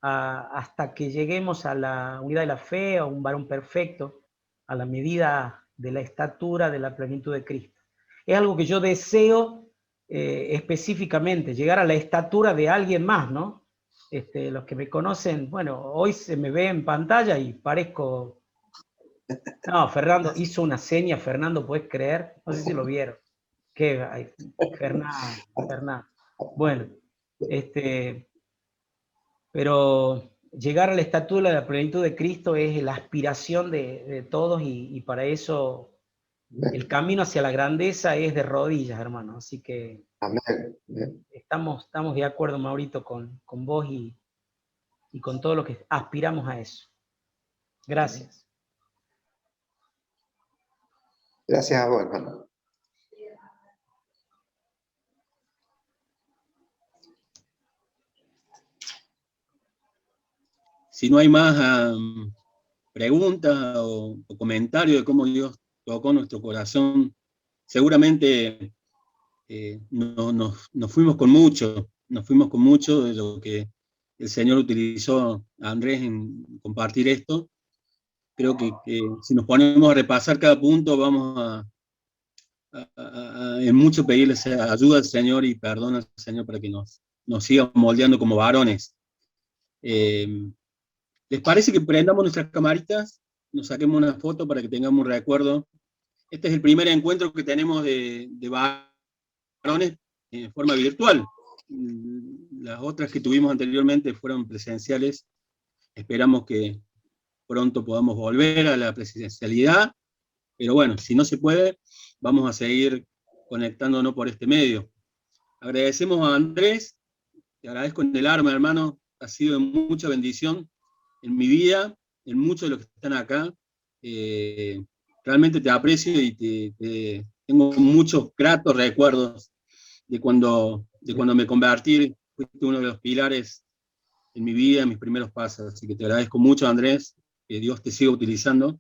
Hasta que lleguemos a la unidad de la fe, a un varón perfecto, a la medida de la estatura de la plenitud de Cristo. Es algo que yo deseo específicamente, llegar a la estatura de alguien más, ¿no? Los que me conocen, bueno, hoy se me ve en pantalla y parezco... No, Fernando hizo una seña, Fernando, ¿puedes creer? No sé si lo vieron. ¿Qué? Fernando. Bueno, pero llegar a la estatura de la plenitud de Cristo es la aspiración de todos y para eso el camino hacia la grandeza es de rodillas, hermano. Así que Amén. estamos de acuerdo, Maurito, con vos y con todo lo que aspiramos a eso. Gracias. Gracias a vos, hermano. Si no hay más preguntas o comentarios de cómo Dios tocó nuestro corazón, seguramente nos fuimos con mucho de lo que el Señor utilizó a Andrés en compartir esto. Creo que si nos ponemos a repasar cada punto, vamos en mucho pedirle ayuda al Señor y perdón al Señor para que nos siga moldeando como varones. ¿Les parece que prendamos nuestras camaritas? Nos saquemos una foto para que tengamos un recuerdo. Este es el primer encuentro que tenemos de varones en forma virtual. Las otras que tuvimos anteriormente fueron presenciales. Esperamos que pronto podamos volver a la presencialidad, pero bueno, si no se puede, vamos a seguir conectándonos por este medio. Agradecemos a Andrés, te agradezco en el alma, hermano, ha sido de mucha bendición en mi vida, en muchos de los que están acá. Realmente te aprecio y tengo muchos gratos recuerdos de cuando me convertí, fuiste uno de los pilares en mi vida, en mis primeros pasos. Así que te agradezco mucho, Andrés, que Dios te siga utilizando.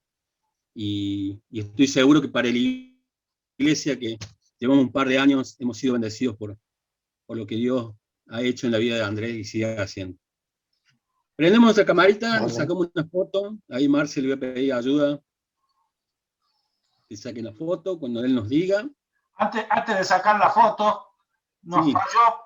Y estoy seguro que para la iglesia, que llevamos un par de años, hemos sido bendecidos por lo que Dios ha hecho en la vida de Andrés y sigue haciendo. Prendemos nuestra camarita, sacamos una foto. Ahí Marce le voy a pedir ayuda. Que saque la foto cuando él nos diga. Antes de sacar la foto, Sí.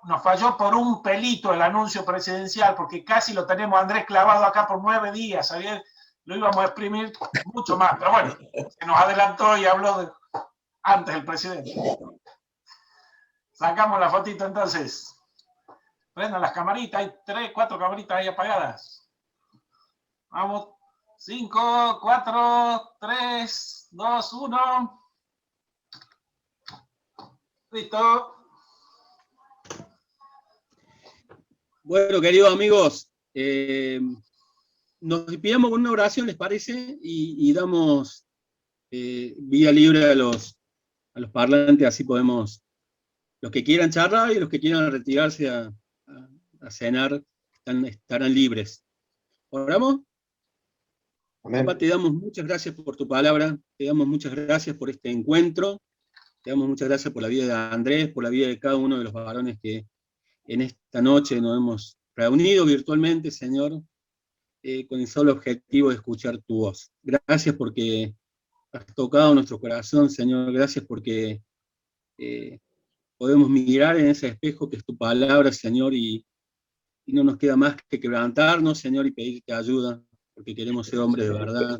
nos falló por un pelito el anuncio presidencial, porque casi lo tenemos a Andrés clavado acá por 9 días, ¿sabían? Lo íbamos a exprimir mucho más, pero bueno, se nos adelantó y habló antes el presidente. Sacamos la fotito entonces. Prendan las camaritas, hay 3, 4 camaritas ahí apagadas. Vamos, 5, 4, 3, 2, 1. Listo. Bueno, queridos amigos, nos despidamos con una oración, ¿les parece? Y damos vía libre a los parlantes, así podemos, los que quieran charlar y los que quieran retirarse a cenar, estarán libres. ¿Oramos? Amén. Papá, te damos muchas gracias por tu palabra, te damos muchas gracias por este encuentro, te damos muchas gracias por la vida de Andrés, por la vida de cada uno de los varones que en esta noche nos hemos reunido virtualmente, Señor, con el solo objetivo de escuchar tu voz. Gracias porque has tocado nuestro corazón, Señor, gracias porque podemos mirar en ese espejo que es tu palabra, Señor, y no nos queda más que quebrantarnos, Señor, y pedirte ayuda porque queremos ser hombres de verdad,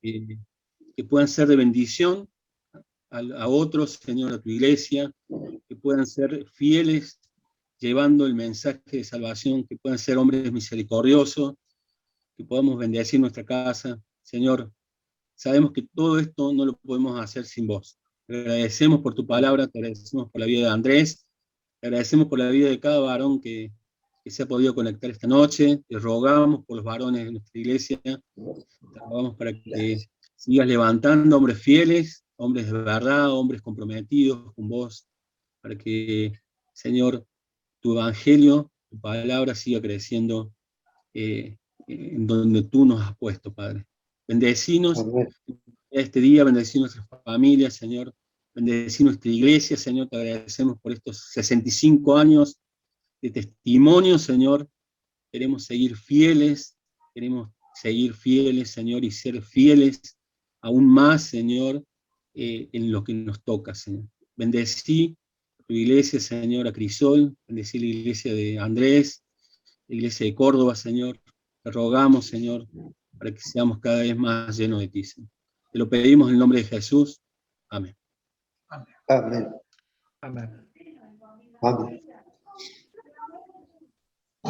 que puedan ser de bendición a otros, Señor, a tu iglesia, que puedan ser fieles llevando el mensaje de salvación, que puedan ser hombres misericordiosos, que podamos bendecir nuestra casa. Señor, sabemos que todo esto no lo podemos hacer sin vos. Te agradecemos por tu palabra, te agradecemos por la vida de Andrés, te agradecemos por la vida de cada varón que se ha podido conectar esta noche. Te rogamos por los varones de nuestra iglesia, te rogamos para que sigas levantando hombres fieles, hombres de verdad, hombres comprometidos con vos, para que, Señor, tu evangelio, tu palabra siga creciendo en donde tú nos has puesto, Padre. Bendecinos Amén. este día, bendecir nuestras familias, Señor, bendecir nuestra iglesia, Señor, te agradecemos por estos 65 años de testimonio, Señor. Queremos seguir fieles, Señor, y ser fieles aún más, Señor, en lo que nos toca, Señor. Bendecí a tu iglesia, Señor, a Crisol, bendecí la iglesia de Andrés, la iglesia de Córdoba, Señor. Te rogamos, Señor, para que seamos cada vez más llenos de ti, Señor. Te lo pedimos en el nombre de Jesús. Amén. Amén. Amén. Amén.